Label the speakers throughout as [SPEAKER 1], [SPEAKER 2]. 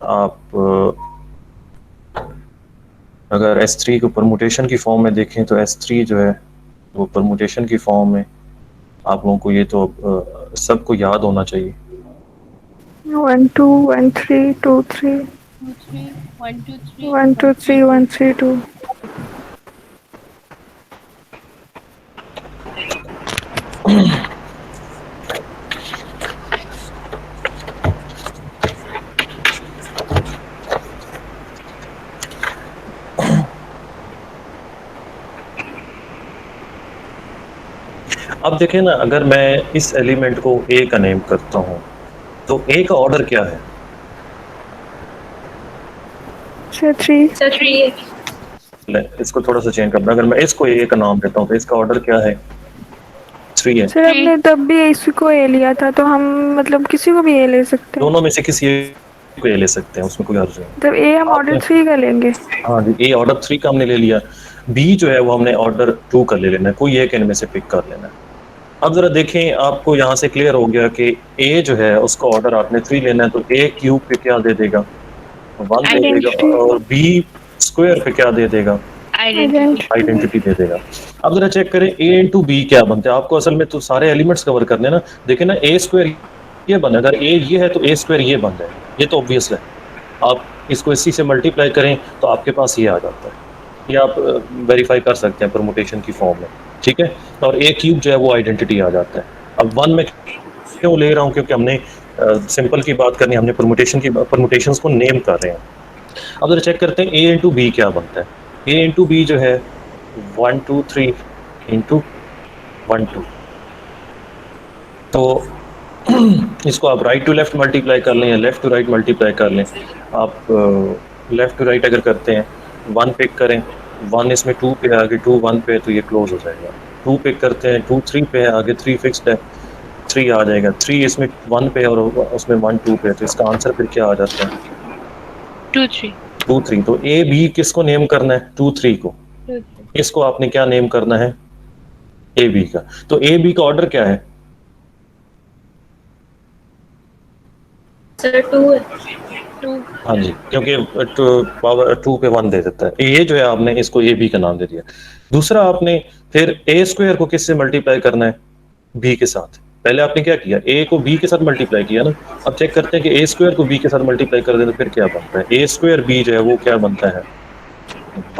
[SPEAKER 1] आप अगर S3 को परमुटेशन की फॉर्म में देखें तो S3 जो है वो परमुटेशन की फॉर्म में, आप लोगों को ये तो सबको याद होना चाहिए।
[SPEAKER 2] 1 2 1 3 2 3
[SPEAKER 3] 2 3 1 2 3
[SPEAKER 2] 1 2 3 1 3 2।
[SPEAKER 1] अब देखें ना, अगर मैं इस एलिमेंट को ए का नेम करता हूं तो ए का ऑर्डर क्या है?
[SPEAKER 2] सर 3।
[SPEAKER 3] सर 3
[SPEAKER 1] इसको थोड़ा सा चेंज करना, अगर मैं इसको ए का नाम देता हूं तो इसका ऑर्डर क्या है? 3 है।
[SPEAKER 2] सर हमने तब भी इसी को ए लिया था, तो हम मतलब किसी को भी ए ले सकते हैं।
[SPEAKER 1] दोनों में से किसी को ए ले सकते हैं, उसमें कोई हर्ज नहीं।
[SPEAKER 2] तब ए हम ऑर्डर 3 का लेंगे।
[SPEAKER 1] हाँ जी, ए ऑर्डर 3 का हमने ले लिया। बी जो है वो हमने ऑर्डर 2 का ले लेना है, कोई एक इनमें से पिक कर लेना है। अब जरा देखें, आपको यहाँ से क्लियर हो गया कि ए जो है उसका ऑर्डर आपने 3 लेना है, तो ए क्यूब पे क्या दे देगा? 1 दे देगा, और बी स्क्वायर पे क्या दे देगा? आइडेंटिटी दे देगा। अब जरा चेक करें ए इंटू बी क्या बनता है। आपको असल में तो सारे एलिमेंट्स कवर करने हैं ना। देखिए ना, ए स्क्वायर ये बना, अगर ए ये है तो ए स्क्वायर ये बन जाएगा, ये तो ऑब्वियस है। आप इसको इसी से मल्टीप्लाई करें तो आपके पास ये आ जाता है। ये आप वेरीफाई कर सकते हैं परमुटेशन की फॉर्म में, ठीक है। और ए क्यूब जो है वो आइडेंटिटी आ जाता है। अब 1 में क्यों ले रहा हूँ? क्योंकि हमने सिंपल की बात करनी, हमने परमुटेशंस को नेम कर रहे हैं। अब जरा चेक करते हैं ए इंटू बी क्या बनता है। ए इंटू बी जो है 1 2 3 इंटू 1 2। तो इसको आप राइट टू लेफ्ट मल्टीप्लाई कर लें या लेफ्ट टू राइट मल्टीप्लाई कर लें। आप लेफ्ट टू राइट अगर करते हैं, 1 पिक करें, 1 इसमें 2 पे आगे, 2 1 पे, तो ये क्लोज हो जाएगा। 2 पिक करते हैं, 2 3 पे है आगे, 3 फिक्स्ड है, 3 आ जाएगा। 3 इसमें 1 पे और उसमें 1 2 पे, तो इसका आंसर फिर क्या आ जाता है?
[SPEAKER 3] 2 3
[SPEAKER 1] 2 3। तो ए बी किसको नेम करना है? 2 3 को। इसको आपने क्या नेम करना है? ए बी का। तो ए बी का ऑर्डर क्या है?
[SPEAKER 3] सर 2 2।
[SPEAKER 1] हाँ जी, क्योंकि पावर 2 पे 1 दे देता है। ये जो है आपने इसको ए बी का नाम दे दिया। दूसरा, आपने फिर ए स्क्वायर को किससे मल्टीप्लाई करना है? बी के साथ। पहले आपने क्या किया? ए को बी के साथ मल्टीप्लाई किया ना। अब चेक करते हैं कि ए स्क्वायर को बी के साथ मल्टीप्लाई कर दें तो फिर क्या बनता है। ए स्क्वायर बी जो है वो क्या बनता है?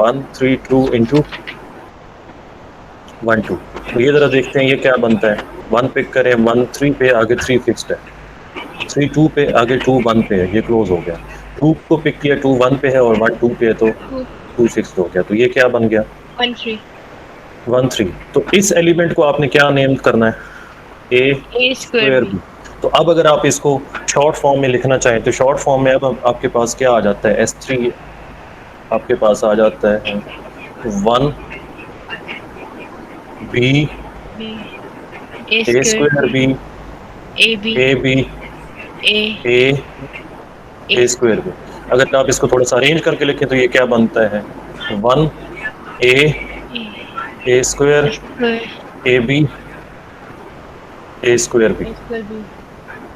[SPEAKER 1] 1 3 2 इंटू 1 2। तो ये जरा देखते हैं ये क्या बनता है। 1 पिक करें, 1 3 पे आगे 3 फिक्स्ड है, 3 2 पे आगे 2 1 पे है, ये क्लोज हो गया। 2 को पिक किया, 2 1 पे है, और 1 2 पे है, तो 2 फिक्स्ड हो गया। तो ये क्या बन गया?
[SPEAKER 3] 1 3
[SPEAKER 1] 1 3। तो इस एलिमेंट को आपने क्या नेम करना है? A square B. तो अब अगर आप इसको शॉर्ट फॉर्म में लिखना चाहें तो शॉर्ट फॉर्म में अब आपके पास क्या आ जाता है? S3 आपके पास आ जाता है 1 B A square B
[SPEAKER 3] A B
[SPEAKER 1] A B A square B. अगर आप इसको थोड़ा सा अरेंज करके लिखें तो ये क्या बनता है? 1 A square A B A square B.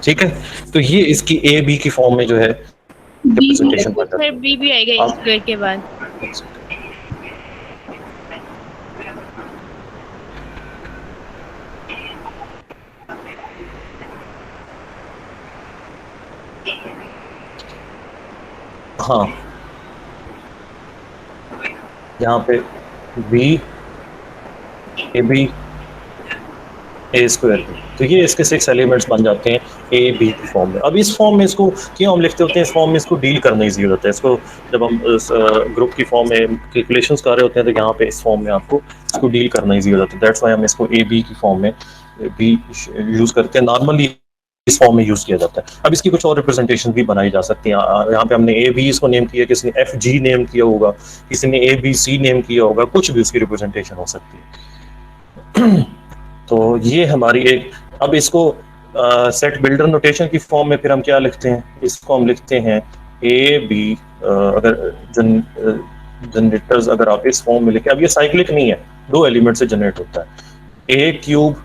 [SPEAKER 1] ठीक है, तो ये इसकी ए बी की फॉर्म में जो है रिप्रेजेंटेशन बन जाता है।
[SPEAKER 3] बी भी आएगा स्क्वायर के बाद।
[SPEAKER 1] हाँ, यहाँ पे B A B A square B, तो ये इसके 6 एलिमेंट्स बन जाते हैं ए बी की फॉर्म में। अब इस फॉर्म में इसको क्यों हम लिखते होते हैं? इस फॉर्म में इसको डील करने की जरूरत है। इसको जब हम ग्रुप की फॉर्म में कैलकुलेशंस कर रहे होते हैं तो यहाँ पे इस फॉर्म में आपको इसको डील करने की जरूरत है। दैट्स व्हाई हम इसको ए बी की फॉर्म में बी यूज करते हैं। नॉर्मली इस फॉर्म में यूज किया जाता है। अब इसकी कुछ और रिप्रेजेंटेशन भी बनाई जा सकती है। यहाँ पे हमने ए बी इसको नेम किया, किसी ने एफ जी नेम किया होगा, किसी ने ए बी सी नेम किया होगा, कुछ भी उसकी रिप्रेजेंटेशन हो सकती है। तो ये हमारी एक, अब इसको सेट बिल्डर नोटेशन की फॉर्म में फिर हम क्या लिखते हैं? इसको हम लिखते हैं ए बी, अगर जनरेटर्स अगर आप इस फॉर्म में लिखें, अब ये साइक्लिक नहीं है, 2 एलिमेंट से जनरेट होता है। A cube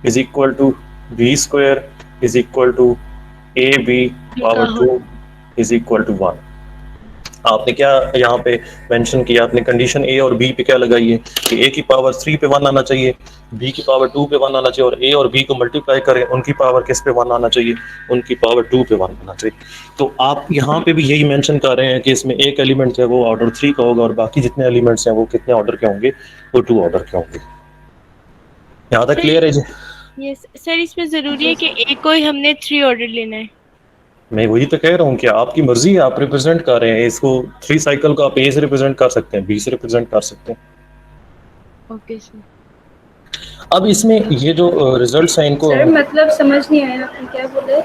[SPEAKER 1] is equal to B square is equal to A B power 2 is equal to 1। आपने क्या यहाँ पे मेंशन किया, आपने कंडीशन ए और बी पे क्या लगाई है कि ए की पावर 3 पे 1 आना चाहिए, बी की पावर 2 पे 1 आना चाहिए, और ए और बी को मल्टीप्लाई करें, उनकी पावर किस पे 1 आना चाहिए, उनकी पावर 2 पे 1 आना चाहिए। तो आप यहाँ पे भी यही मेंशन कर रहे हैं कि इसमें एक एलिमेंट है वो ऑर्डर 3 का होगा और बाकी जितने एलिमेंट्स हैं वो कितने ऑर्डर के होंगे, वो 2 ऑर्डर के होंगे। यहाँ तक क्लियर है जी?
[SPEAKER 3] यस सर, इसमें जरूरी है कि ए को ही हमने 3 ऑर्डर लेना है।
[SPEAKER 1] मैं वही तो कह रहा हूँ कि आपकी मर्जी है, आप रिप्रेजेंट कर रहे हैं इसको। 3 साइकिल को आप ए से रिप्रेजेंट कर सकते हैं, बी से रिप्रेजेंट कर सकते हैं।
[SPEAKER 3] Okay sir.
[SPEAKER 1] अब इसमें ये जो रिजल्ट्स हैं इनको
[SPEAKER 4] सर मतलब समझ नहीं आया आपने क्या बोले।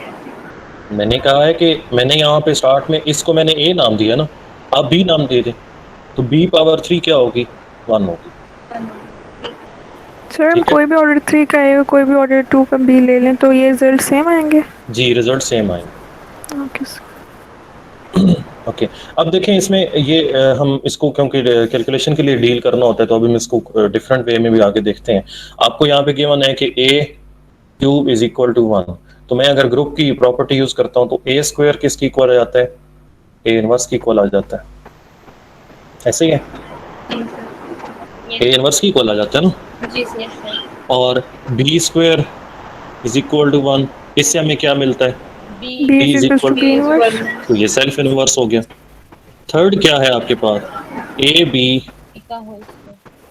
[SPEAKER 1] मैंने कहा है कि मैंने यहाँ पे स्टार्ट में इसको मैंने ए नाम दिया ना, आप बी नाम दे दें, तो बी पावर 3 क्या होगी, 1 होगी।
[SPEAKER 2] सर हम
[SPEAKER 1] ठीक है।
[SPEAKER 2] कोई भी ऑर्डर 3 का है कोई भी ऑर्डर 2 का भी ले लें तो ये रिजल्ट सेम आएंगे?
[SPEAKER 1] जी रिजल्ट सेम आएंगे।
[SPEAKER 2] Okay sir.
[SPEAKER 1] ओके अब देखें इसमें ये हम इसको क्योंकि कैलकुलेशन के लिए डील करना होता है तो अभी हम इसको डिफरेंट वे में भी आगे देखते हैं। आपको यहाँ पे गिवन है कि ए क्यूब इज इक्वल टू 1, तो मैं अगर ग्रुप की प्रॉपर्टी यूज करता हूँ तो ए स्क्वायर किसकी इक्वल आ जाता है, ए इनवर्स की इक्वल आ जाता है, ऐसे ही है, ए इनवर्स की इक्वल आ जाता है ना।
[SPEAKER 4] जी सर।
[SPEAKER 1] और B square is equal to 1, इससे हमें क्या मिलता है,
[SPEAKER 2] B is equal to B inverse.
[SPEAKER 1] तो ये सेल्फ इनवर्स हो गया। थर्ड क्या है आपके पास, A B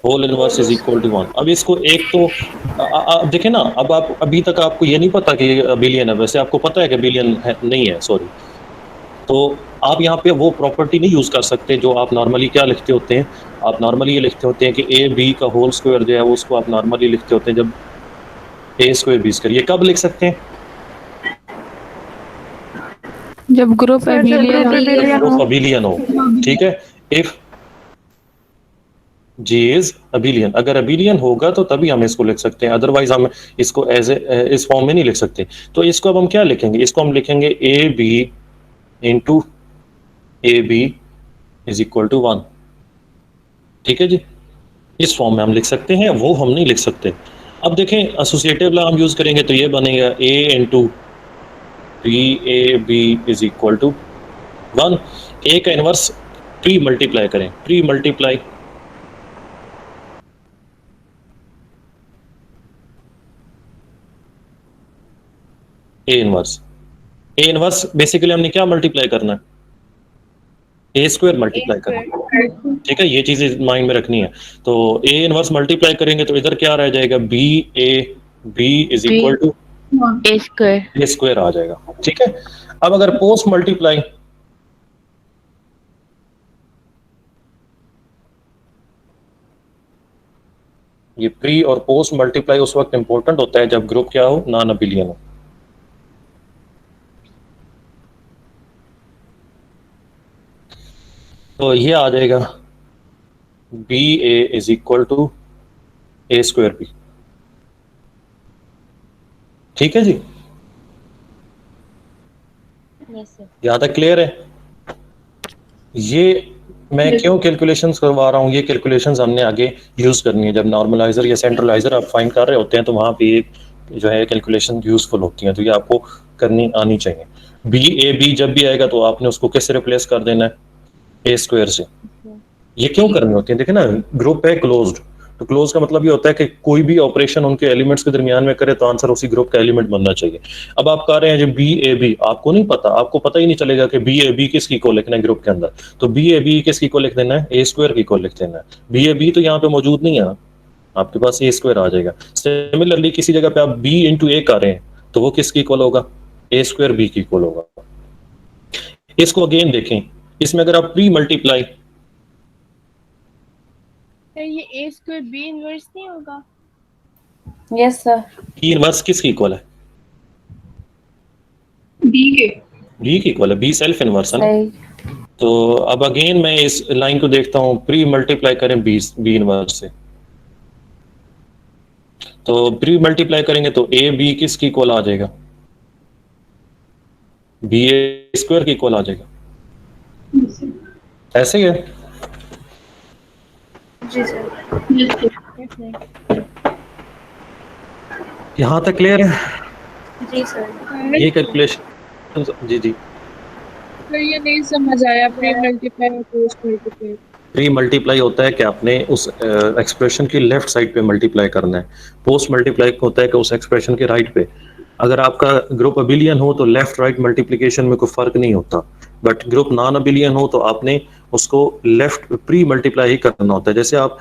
[SPEAKER 1] whole inverse is equal to 1। अब इसको एक तो देखें ना, अब आप अभी तक आपको ये नहीं पता कि ये बिलियन है, वैसे आपको पता है कि बिलियन है, नहीं है सॉरी, तो आप यहाँ पे वो प्रॉपर्टी नहीं यूज कर सकते जो आप नॉर्मली क्या लिखते होते हैं, आप नॉर्मली ये लिखते होते हैं कि ए बी का होल स्क्वायर जो है वो उसको आप नॉर्मली लिखते होते हैं जब ए स्क्वायर बी स्क्वायर। ये कब लिख सकते हैं,
[SPEAKER 5] जब ग्रुप
[SPEAKER 1] अबिलियन हो, ठीक है। इफ जी इज अबिलियन, अगर अबिलियन होगा तो तभी हम इसको लिख सकते हैं, अदरवाइज हम इसको एज इस फॉर्म में नहीं लिख सकते। तो इसको अब हम क्या लिखेंगे, इसको हम लिखेंगे A B into A B is equal to 1, ठीक है जी, इस फॉर्म में हम लिख सकते हैं, वो हम नहीं लिख सकते। अब देखें एसोसिएटिव लॉ हम यूज करेंगे तो ये बनेगा A into B A B is equal to 1। A का इनवर्स प्री मल्टीप्लाई करें, pre multiply A inverse basically हमने क्या मल्टीप्लाई करना है, ए स्क्वायर मल्टीप्लाई करना है, ठीक है, ये चीजें माइंड में रखनी है। तो ए इनवर्स मल्टीप्लाई करेंगे तो इधर क्या रह जाएगा, B A B is equal to
[SPEAKER 3] A square
[SPEAKER 1] आ जाएगा, ठीक है। अब अगर पोस्ट मल्टीप्लाई, ये प्री और पोस्ट मल्टीप्लाई उस वक्त इंपॉर्टेंट होता है जब ग्रुप क्या हो, नॉन अबिलियन हो। तो ये आ जाएगा B A is equal to A square B, ठीक है जी, यहाँ तक क्लियर है। ये मैं क्यों कैलकुलेशंस करवा रहा हूँ, ये कैलकुलेशंस हमने आगे यूज करनी है, जब नॉर्मलाइजर या सेंट्रलाइजर आप फाइंड कर रहे होते हैं तो वहाँ पे एक जो है कैलकुलेशन यूजफुल होती है, तो ये आपको करनी आनी चाहिए। बी ए बी जब भी आएगा तो आपने उसको किससे रिप्लेस कर देना है, ए स्क्वायर से। ये क्यों करनी होती है, देखिए ना ग्रुप है क्लोज्ड, तो क्लोज का मतलब ये होता है कि कोई भी ऑपरेशन उनके एलिमेंट्स के दरमियान में करे तो आंसर उसी ग्रुप का एलिमेंट बनना चाहिए। अब आप कह रहे हैं जो बी ए बी, आपको नहीं पता, आपको पता ही नहीं चलेगा कि बी ए बी किसकी को लिखना है ग्रुप के अंदर, तो बी ए बी किसकी को लिख देना है, ए स्क्वायर की को लिख देना है। बी ए बी तो यहाँ पे मौजूद नहीं है, आपके पास ए स्क्वायर आ जाएगा। सिमिलरली किसी जगह पे आप बी इंटू ए कर रहे हैं तो वो किसकी इक्वल होगा, ए स्क्वायर बी की इक्वल होगा। इसको अगेन देखें, इसमें अगर आप प्री मल्टीप्लाई,
[SPEAKER 3] ये ए स्क्वायर बी इनवर्स नहीं होगा?
[SPEAKER 4] Yes sir.
[SPEAKER 1] बी इनवर्स किसकी इक्वल है,
[SPEAKER 4] बी
[SPEAKER 1] की इक्वल है, बी सेल्फ इनवर्स है ना। तो अब अगेन मैं इस लाइन को देखता हूँ, प्री मल्टीप्लाई करें बी इनवर्स से, तो प्री मल्टीप्लाई करेंगे तो ए बी किसकी इक्वल आ जाएगा, बी ए स्क्वायर की इक्वल आ जाएगा, ऐसे ही है।
[SPEAKER 4] जी सर।
[SPEAKER 1] यहाँ तक क्लियर है?
[SPEAKER 4] जी सर।
[SPEAKER 1] ये कैलकुलेशन जी जी
[SPEAKER 5] तो ये नहीं समझ आया प्री मल्टीप्लाई और पोस्ट मल्टीप्लाई।
[SPEAKER 1] प्री मल्टीप्लाई होता है कि आपने उस एक्सप्रेशन की लेफ्ट साइड पे मल्टीप्लाई करना है, पोस्ट मल्टीप्लाई होता है कि उस एक्सप्रेशन के राइट पे। अगर आपका ग्रुप अबिलियन हो तो लेफ्ट राइट मल्टीप्लिकेशन में कोई फर्क नहीं होता, बट ग्रुप नॉन अबिलियन हो तो आपने उसको लेफ्ट प्री मल्टीप्लाई ही करना होता है। जैसे आप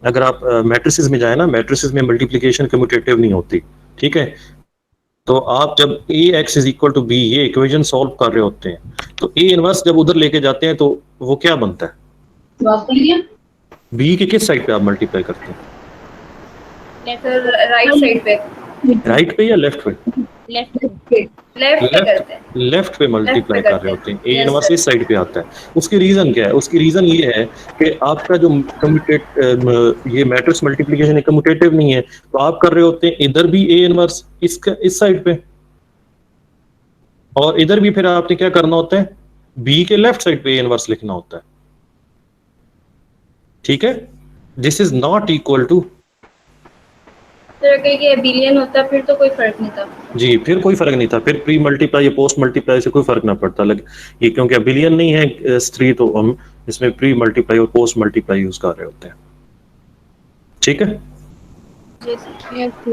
[SPEAKER 1] अगर आप मैट्रिसेस में जाए ना, मैट्रिसेस में मल्टीप्लिकेशन कम्यूटेटिव नहीं होती, ठीक है। तो आप जब A X is equal to B ये इक्वेशन सॉल्व कर रहे होते हैं, तो ए इनवर्स जब उधर लेके जाते हैं तो वो क्या बनता है, बी के किस साइड पे आप मल्टीप्लाई करते हैं,
[SPEAKER 4] राइट साइड पे,
[SPEAKER 1] राइट पे या लेफ्ट पे?
[SPEAKER 3] लेफ्ट पे
[SPEAKER 4] करते हैं।
[SPEAKER 1] लेफ्ट पे मल्टीप्लाई
[SPEAKER 4] पे
[SPEAKER 1] कर रहे होते हैं, ए
[SPEAKER 4] Yes,
[SPEAKER 1] इनवर्स
[SPEAKER 4] sir.
[SPEAKER 1] इस साइड पे आता है। उसकी रीजन क्या है? उसकी रीजन ये है कि आपका जो ये मैट्रिक्स मल्टीप्लिकेशन कम्यूटेटिव नहीं है, तो आप कर रहे होते हैं इधर भी ए इनवर्स इसका इस साइड पे, और इधर भी फिर आपने क्या करना होता है, बी के लेफ्ट साइड पे ए इनवर्स लिखना होता है, ठीक है। This is not equal to,
[SPEAKER 4] तो अगर ये बिलियन होता फिर तो कोई फर्क नहीं था।
[SPEAKER 1] जी फिर कोई फर्क नहीं था, फिर प्री मल्टीप्लाई या पोस्ट मल्टीप्लाई से कोई फर्क ना पड़ता। लग ये क्योंकि अबिलियन नहीं है स्त्री, तो हम इसमें प्री मल्टीप्लाई और पोस्ट मल्टीप्लाई यूज कर रहे होते हैं, ठीक है।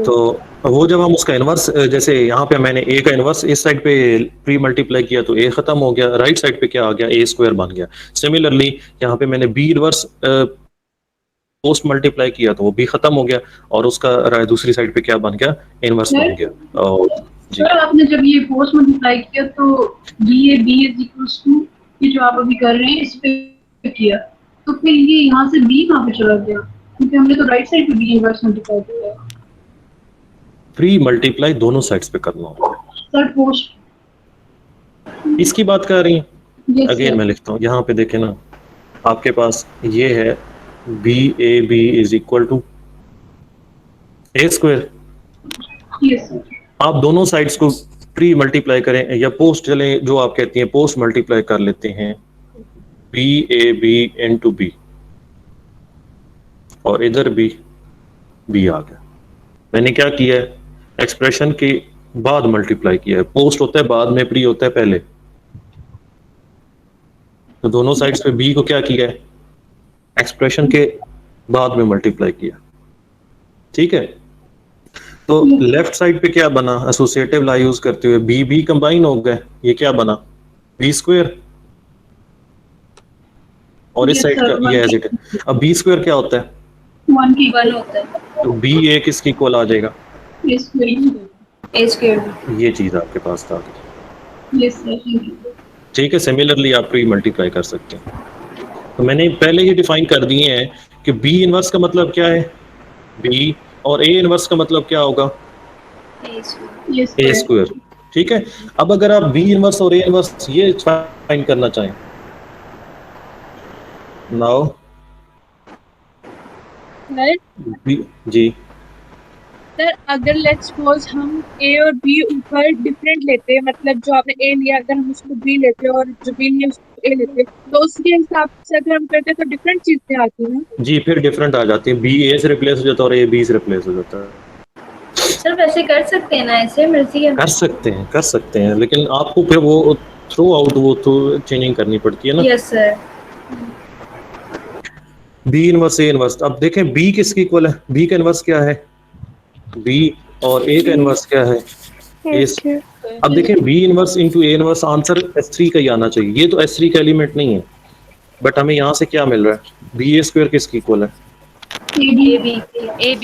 [SPEAKER 1] तो वो जब हम उसका इनवर्स, जैसे यहाँ पे मैंने ए का इनवर्स इस साइड पे प्री मल्टीप्लाई किया तो ए खत्म हो गया, राइट साइड पे क्या आ गया, ए स्क्वायर बन गया। सिमिलरली यहाँ पे मैंने बी इनवर्स पोस्ट मल्टीप्लाई किया तो वो भी खत्म हो गया, और उसका दूसरी साइड पे क्या बन गया, इनवर्स बन गया। और जी
[SPEAKER 6] सर आपने जब ये पोस्ट मल्टीप्लाई किया तो बी इज इक्वल्स टू ये जो आप अभी कर रहे हैं इस पे किया, तो फिर ये यहाँ से बी कहाँ पे चला गया, क्योंकि हमने तो राइट साइड पे बी इनवर्स मल्टीप्लाई किया।
[SPEAKER 1] प्री मल्टीप्लाई दोनों साइड्स पे करना होगा।
[SPEAKER 6] सर पोस्ट
[SPEAKER 1] इसकी बात कर रही हैं,
[SPEAKER 6] Yes,
[SPEAKER 1] अगेन
[SPEAKER 6] sir.
[SPEAKER 1] मैं लिखता हूँ, यहाँ पे देखें ना, आपके पास ये है B A B is equal to A square.
[SPEAKER 6] Yes, sir.
[SPEAKER 1] आप दोनों साइड्स को प्री मल्टीप्लाई करें या पोस्ट, चले जो आप कहती हैं पोस्ट मल्टीप्लाई कर लेते हैं, B A B into B, और इधर भी बी आ गया। मैंने क्या किया है, एक्सप्रेशन के बाद मल्टीप्लाई किया है। पोस्ट होता है बाद में, प्री होता है पहले। तो दोनों साइड्स पे बी को क्या किया है, एक्सप्रेशन के बाद में मल्टीप्लाई किया, ठीक है। तो लेफ्ट साइड पे क्या बना, एसोसिएटिव ला यूज करते हुए बी बी कंबाइन हो गए, ये क्या बना, बी स्क्वायर, और इस
[SPEAKER 6] Yes,
[SPEAKER 1] साइड
[SPEAKER 6] sir,
[SPEAKER 1] का ये एज इट है। अब बी स्क्वायर क्या होता है,
[SPEAKER 6] 1 की
[SPEAKER 4] वन होता है,
[SPEAKER 1] तो बी ए किसकी इक्वल आ जाएगा,
[SPEAKER 6] ए स्क्वायर।
[SPEAKER 4] A square.
[SPEAKER 1] ये चीज आपके पास था,
[SPEAKER 6] यस सर,
[SPEAKER 1] ठीक है। सिमिलरली आप प्री मल्टीप्लाई कर सकते हैं। तो मैंने पहले ही डिफाइन कर दिए हैं कि बी इनवर्स का मतलब क्या है, बी, और ए इनवर्स का मतलब क्या होगा,
[SPEAKER 6] यस
[SPEAKER 1] ए स्क्वायर, ठीक है। अब अगर आप बी इनवर्स और ए इनवर्स ये फाइंड करना चाहें, नाउ जी
[SPEAKER 5] सर अगर लेट्स सपोज हम ए और बी ऊपर डिफरेंट लेते हैं, मतलब जो आपने ए लिया अगर हम उसको बी लेते हैं और जो बी लिया उसको ए लेते हैं, तो उसके हिसाब से अगर हम करते हैं तो डिफरेंट चीजें आती हैं।
[SPEAKER 1] जी, फिर डिफरेंट आ जाती है, बी ए से रिप्लेस हो जाता है और ए बी से रिप्लेस हो जाता है।
[SPEAKER 4] सर वैसे कर सकते हैं ना, ऐसे मर्जी है।
[SPEAKER 1] कर सकते हैं, लेकिन आपको फिर वो थ्रू आउट वो तो चेंजिंग करनी पड़ती है ना।
[SPEAKER 4] Yes sir.
[SPEAKER 1] B inverse A inverse, अब देखें बी किसकी इक्वल है, बी का इनवर्स क्या है, बी, और ए का इनवर्स क्या है, ए। अब देखें B inverse into A inverse, answer S3 का ही आना चाहिए। ये तो S3 का एलिमेंट नहीं है, बट हमें यहाँ से क्या मिल रहा है, बी ए स्क्वायर किसकी इक्वल है,
[SPEAKER 4] ए बी के।
[SPEAKER 1] ए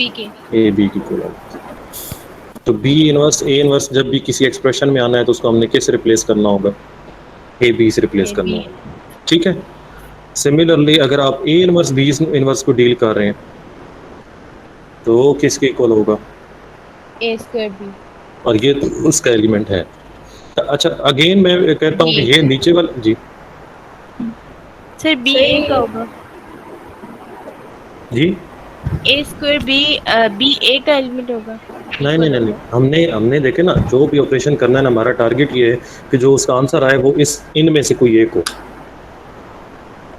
[SPEAKER 1] बी की इक्वल है। तो बी इनवर्स ए इनवर्स जब भी किसी एक्सप्रेशन में आना है तो उसको हमने किस रिप्लेस करना होगा, ए बी से रिप्लेस करना होगा, ठीक है। सिमिलरली अगर आप ए इनवर्स बी इनवर्स को डील कर रहे हैं तो किसके इक्वल होगा,
[SPEAKER 3] ए स्क्वायर बी,
[SPEAKER 1] और ये तो उसका एलिमेंट है। अच्छा अगेन मैं कहता हूँ कि ये नीचे वाला जी
[SPEAKER 3] सर बी ए का होगा,
[SPEAKER 1] जी
[SPEAKER 3] ए स्क्वायर बी ए का एलिमेंट होगा।
[SPEAKER 1] नहीं, हमने देखे ना, जो भी ऑपरेशन करना है ना, हमारा टारगेट ये है कि जो उसका आंसर आए वो इस इनमें से कोई एक हो,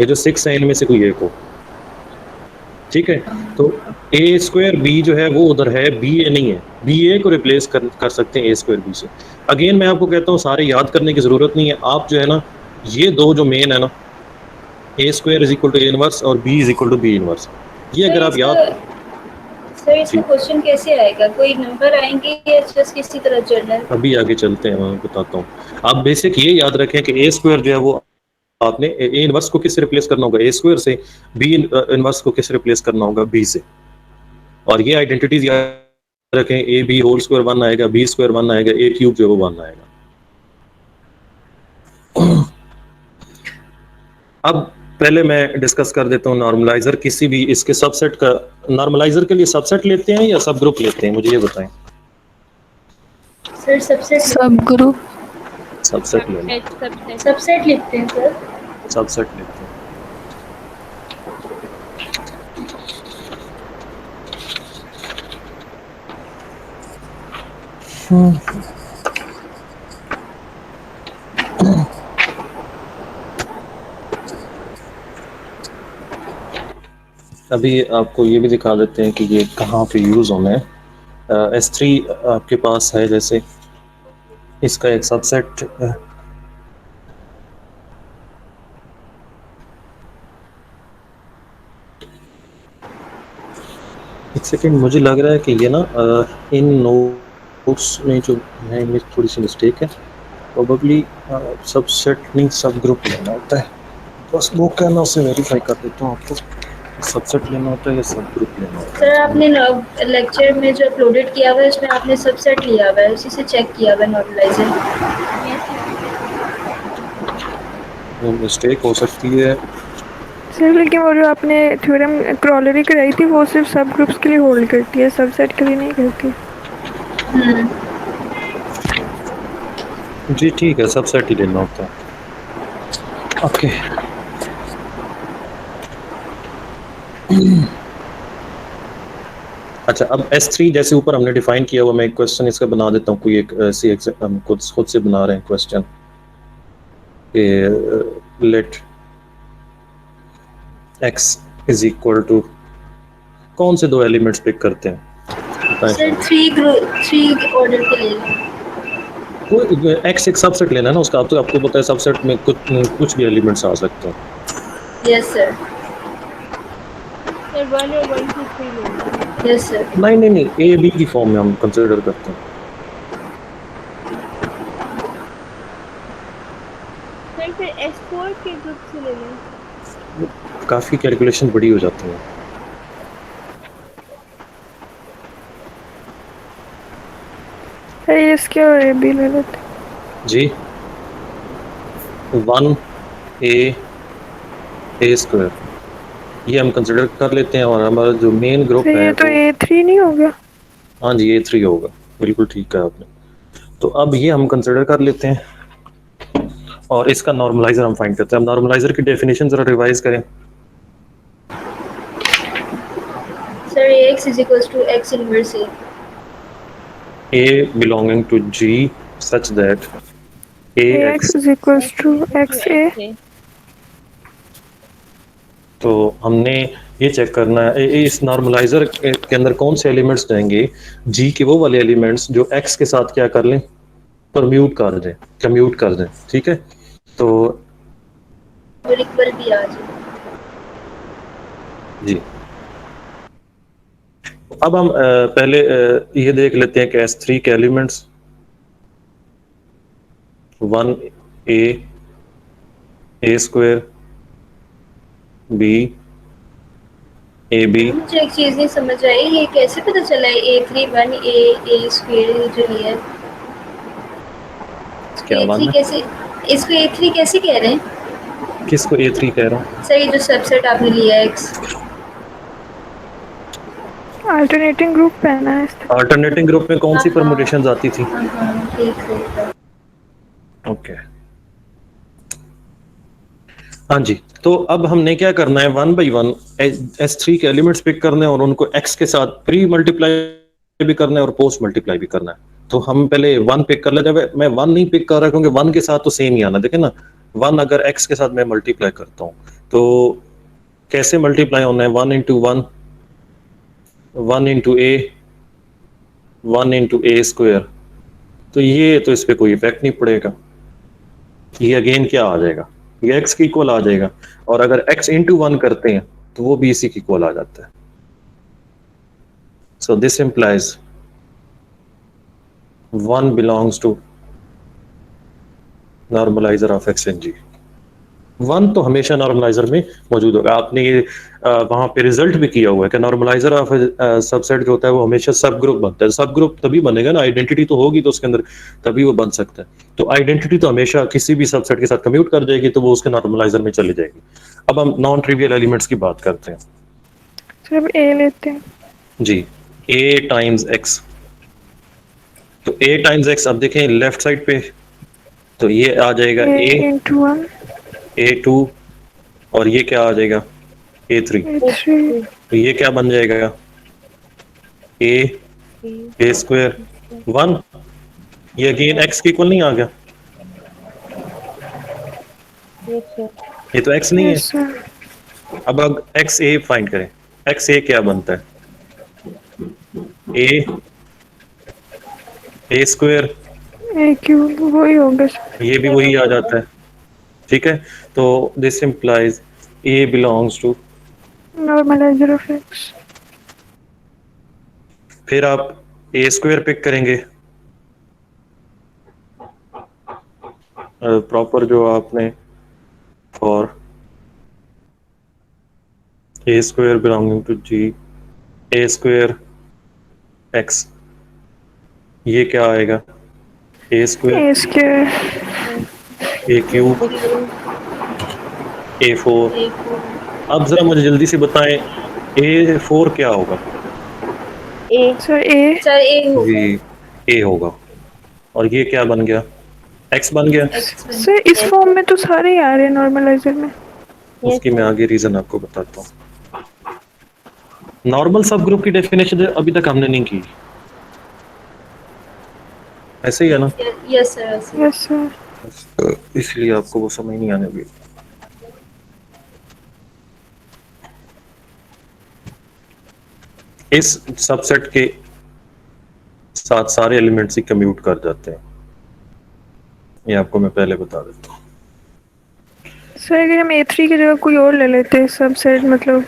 [SPEAKER 1] ये जो 6 है इनमें से कोई एक हो, ठीक है। तो ए स्क्वायर बी जो है वो उधर है, बी ए नहीं है, बी ए को रिप्लेस कर सकते हैं ए स्क्वायर बी से। अगेन मैं आपको कहता हूँ सारे याद करने की ज़रूरत नहीं है, आप जो है ना ये दो जो मेन है ना, A square is equal to A inverse और B is equal to B inverse, ये अगर आप याद
[SPEAKER 4] सर इसका क्वेश्चन कैसे आएगा, कोई नंबर आएंगे या जस्ट किसी तरह जनरल?
[SPEAKER 1] अभी आगे चलते हैं, मैं बताता हूँ। आप बेसिक ये याद रखें कि ए स्क्वायर जो है वो आपने ए इनवर्स को किससे रिप्लेस करना होगा, ए स्क्वायर से, बी इनवर्स को किससे रिप्लेस करना होगा, बी से। और ये आइडेंटिटीज याद रखें, ए बी होल स्क्वायर 1 आएगा, बी स्क्वायर 1 आएगा, ए क्यूब जो है वो 1 आएगा। अब पहले मैं डिस्कस कर देता हूँ नॉर्मलाइजर, किसी भी इसके सबसेट का, नॉर्मलाइजर के लिए सबसेट लेते हैं या सब ग्रुप लेते हैं, मुझे ये बताएं।
[SPEAKER 4] सर सबसेट
[SPEAKER 2] सब ग्रुप।
[SPEAKER 1] सबसेट लेना,
[SPEAKER 4] सबसेट लिखते हैं सर।
[SPEAKER 1] सबसेट लेते हैं। अभी आपको ये भी दिखा देते हैं कि ये कहाँ पे यूज होना है। S3 आपके पास है, जैसे इसका एक सबसेट एक सेकेंड, मुझे लग रहा है कि ये ना इन नोट्स में जो है इनमें थोड़ी सी मिस्टेक है, प्रोबेबली सबसेट नहीं सब ग्रुप लेना होता है, बस वो कहना उसे वेरीफाई कर देता हूँ आपको, सबसेट लेना होता है या सब ग्रुप लेना होता
[SPEAKER 4] सर आपने लेक्चर में जो अपलोडेड किया हुआ है उसमें आपने सबसेट लिया हुआ है, उसी से चेक किया हुआ है नॉर्मलाइजर।
[SPEAKER 1] है, वो मिस्टेक हो सकती है।
[SPEAKER 2] सर लेकिन वो जो आपने थ्योरम क्रॉलरी कराई थी वो सिर्फ सब ग्रुप्स के लिए होल्ड करती है, सबसेट के लिए नहीं करती।
[SPEAKER 1] जी ठीक है, सबसेट ही लेना होता है। ओके अच्छा, अब S3 जैसे ऊपर हमने डिफाइन किया हुआ, मैं एक क्वेश्चन इसका बना देता हूँ, कोई एक ऐसी हम खुद से बना रहे हैं question, let x is equal to, कौन से दो एलिमेंट्स पिक करते हैं
[SPEAKER 4] सर 3 ऑर्डर के लिए
[SPEAKER 1] कोई x एक सबसेट लेना है ना उसका, आप तो आपको पता है सबसेट में कुछ भी एलिमेंट्स आ सकते हैं।
[SPEAKER 4] Yes sir.
[SPEAKER 3] सर 1 और 1 2 3 लेंगे।
[SPEAKER 4] Yes sir.
[SPEAKER 1] नहीं ए बी की फॉर्म में हम कंसीडर करते हैं।
[SPEAKER 3] सर फिर S4 के ग्रुप से ले लें।
[SPEAKER 1] काफी कैलकुलेशन बड़ी हो जाती है।
[SPEAKER 2] ये इसके और ये भी ले लेते
[SPEAKER 1] जी 1 ए स्क्वायर ये हम कंसिडर कर लेते हैं, और हमारा जो मेन ग्रुप है
[SPEAKER 2] ये तो A3 नहीं हो गया।
[SPEAKER 1] हाँ जी A3 होगा, बिल्कुल ठीक कहा आपने। तो अब ये हम कंसिडर कर लेते हैं और इसका नॉर्मलाइजर हम फाइंड करते हैं। अब नॉर्मलाइजर की डेफिनेशन जरा रिवाइज करें।
[SPEAKER 4] Sir Ax is equals to x inverse A.
[SPEAKER 1] A belonging to G such that
[SPEAKER 2] Ax is equals to XA।
[SPEAKER 1] तो हमने ये चेक करना है इस नॉर्मलाइजर के अंदर कौन से एलिमेंट्स जाएंगे, G के वो वाले एलिमेंट्स जो X के साथ क्या कर लें, परम्यूट कर दें, कम्यूट कर दें। ठीक है, तो
[SPEAKER 4] और इक्वल भी आ जाए।
[SPEAKER 1] जी अब हम पहले ये देख लेते हैं कि S3 के elements 1 A square B AB।
[SPEAKER 4] मुझे एक चीज नहीं समझ आई, ये कैसे पता चला है A3 1 A स्क्वायर जो लिया है,
[SPEAKER 1] क्या
[SPEAKER 4] A3 कैसे, इसको A3 कैसे कह रहे हैं?
[SPEAKER 1] किसको A3 कह रहा हूँ?
[SPEAKER 4] सही जो सबसेट आपने लिया है X।
[SPEAKER 2] अल्टरनेटिंग ग्रुप पहना है इसमें।
[SPEAKER 1] अल्टरनेटिंग ग्रुप में कौन सी परमुटेशंस आती थी?
[SPEAKER 4] ठीक।
[SPEAKER 1] ओके हाँ जी, तो अब हमने क्या करना है, 1 by 1 S3 के एलिमेंट्स पिक करने हैं और उनको X के साथ प्री मल्टीप्लाई भी करना है और पोस्ट मल्टीप्लाई भी करना है। तो हम पहले 1 पिक कर लेते हैं। मैं 1 नहीं पिक कर रहा क्योंकि 1 के साथ तो सेम ही आना, देखें ना 1 अगर X के साथ मैं मल्टीप्लाई करता हूँ तो कैसे मल्टीप्लाई होना है, 1 into 1 1 into A 1 into A square. तो ये तो इस पे कोई इफेक्ट नहीं पड़ेगा, ये अगेन क्या आ जाएगा, ये x की इक्वल आ जाएगा, और अगर x इंटू 1 करते हैं तो वो भी इसी की इक्वल आ जाता है। So this implies 1 belongs to normaliser of x in g। 1 तो हमेशा नॉर्मलाइजर में मौजूद होगा। आपने ये वहां पे रिजल्ट भी किया हुआ है कि नॉर्मलाइजर ऑफ सबसेट जो होता है वो हमेशा सब ग्रुप बनता है। सब ग्रुप तभी बनेगा ना, आइडेंटिटी तो होगी तो उसके अंदर तभी वो बन सकता है। तो आइडेंटिटी तो हमेशा किसी भी सबसेट के साथ कम्यूट कर जाएगी, तो वो उसके नॉर्मलाइजर में चली जाएगी। अब हम नॉन ट्रिवियल एलिमेंट्स की बात करते हैं।
[SPEAKER 2] सर अब ए लेते हैं।
[SPEAKER 1] जी, a टाइम्स x। तो a टाइम्स x, अब देखें लेफ्ट साइड पे, तो ये आ जाएगा
[SPEAKER 2] ए
[SPEAKER 1] a,
[SPEAKER 2] इंटू 1
[SPEAKER 1] a2, और ये क्या आ जाएगा a3।
[SPEAKER 2] A3
[SPEAKER 1] तो ये क्या बन जाएगा a स्क्वायर 1। ये अगेन x की इक्वल नहीं आ गया, ये तो x नहीं है।
[SPEAKER 2] Yes sir.
[SPEAKER 1] अब x a फाइंड करें, x a क्या बनता है a स्क्वायर,
[SPEAKER 2] ए क्यूब वही होगा सर।
[SPEAKER 1] ये भी वही आ जाता है। ठीक है, तो this implies a belongs to,
[SPEAKER 2] normaliser of x।
[SPEAKER 1] फिर आप a स्क्वायर पिक करेंगे, प्रॉपर जो आपने for a square belonging to g a square x, ये क्या आएगा a square
[SPEAKER 2] A square
[SPEAKER 1] a cube a4। अब जरा मुझे जल्दी से बताएं a4 क्या होगा।
[SPEAKER 2] सर ए
[SPEAKER 4] सर ए होगा।
[SPEAKER 1] जी a होगा, और ये क्या बन गया x बन गया।
[SPEAKER 2] सर इस फॉर्म में तो सारे ही आ रहे हैं नॉर्मलाइजर में।
[SPEAKER 1] उसकी मैं आगे रीजन आपको बताता हूँ। नॉर्मल सब ग्रुप की डेफिनेशन अभी तक हमने नहीं की, ऐसे ही है ना,
[SPEAKER 4] यस सर ऐसे।
[SPEAKER 2] Yes sir.
[SPEAKER 1] इसलिए आपको वो समझ नहीं आने लगी। इस सबसेट के साथ सारे एलिमेंट्स ही कम्यूट कर जाते हैं, ये आपको मैं पहले बता देता हूँ।
[SPEAKER 2] सर अगर हम A3 की जगह कोई और ले लेते हैं सबसेट मतलब,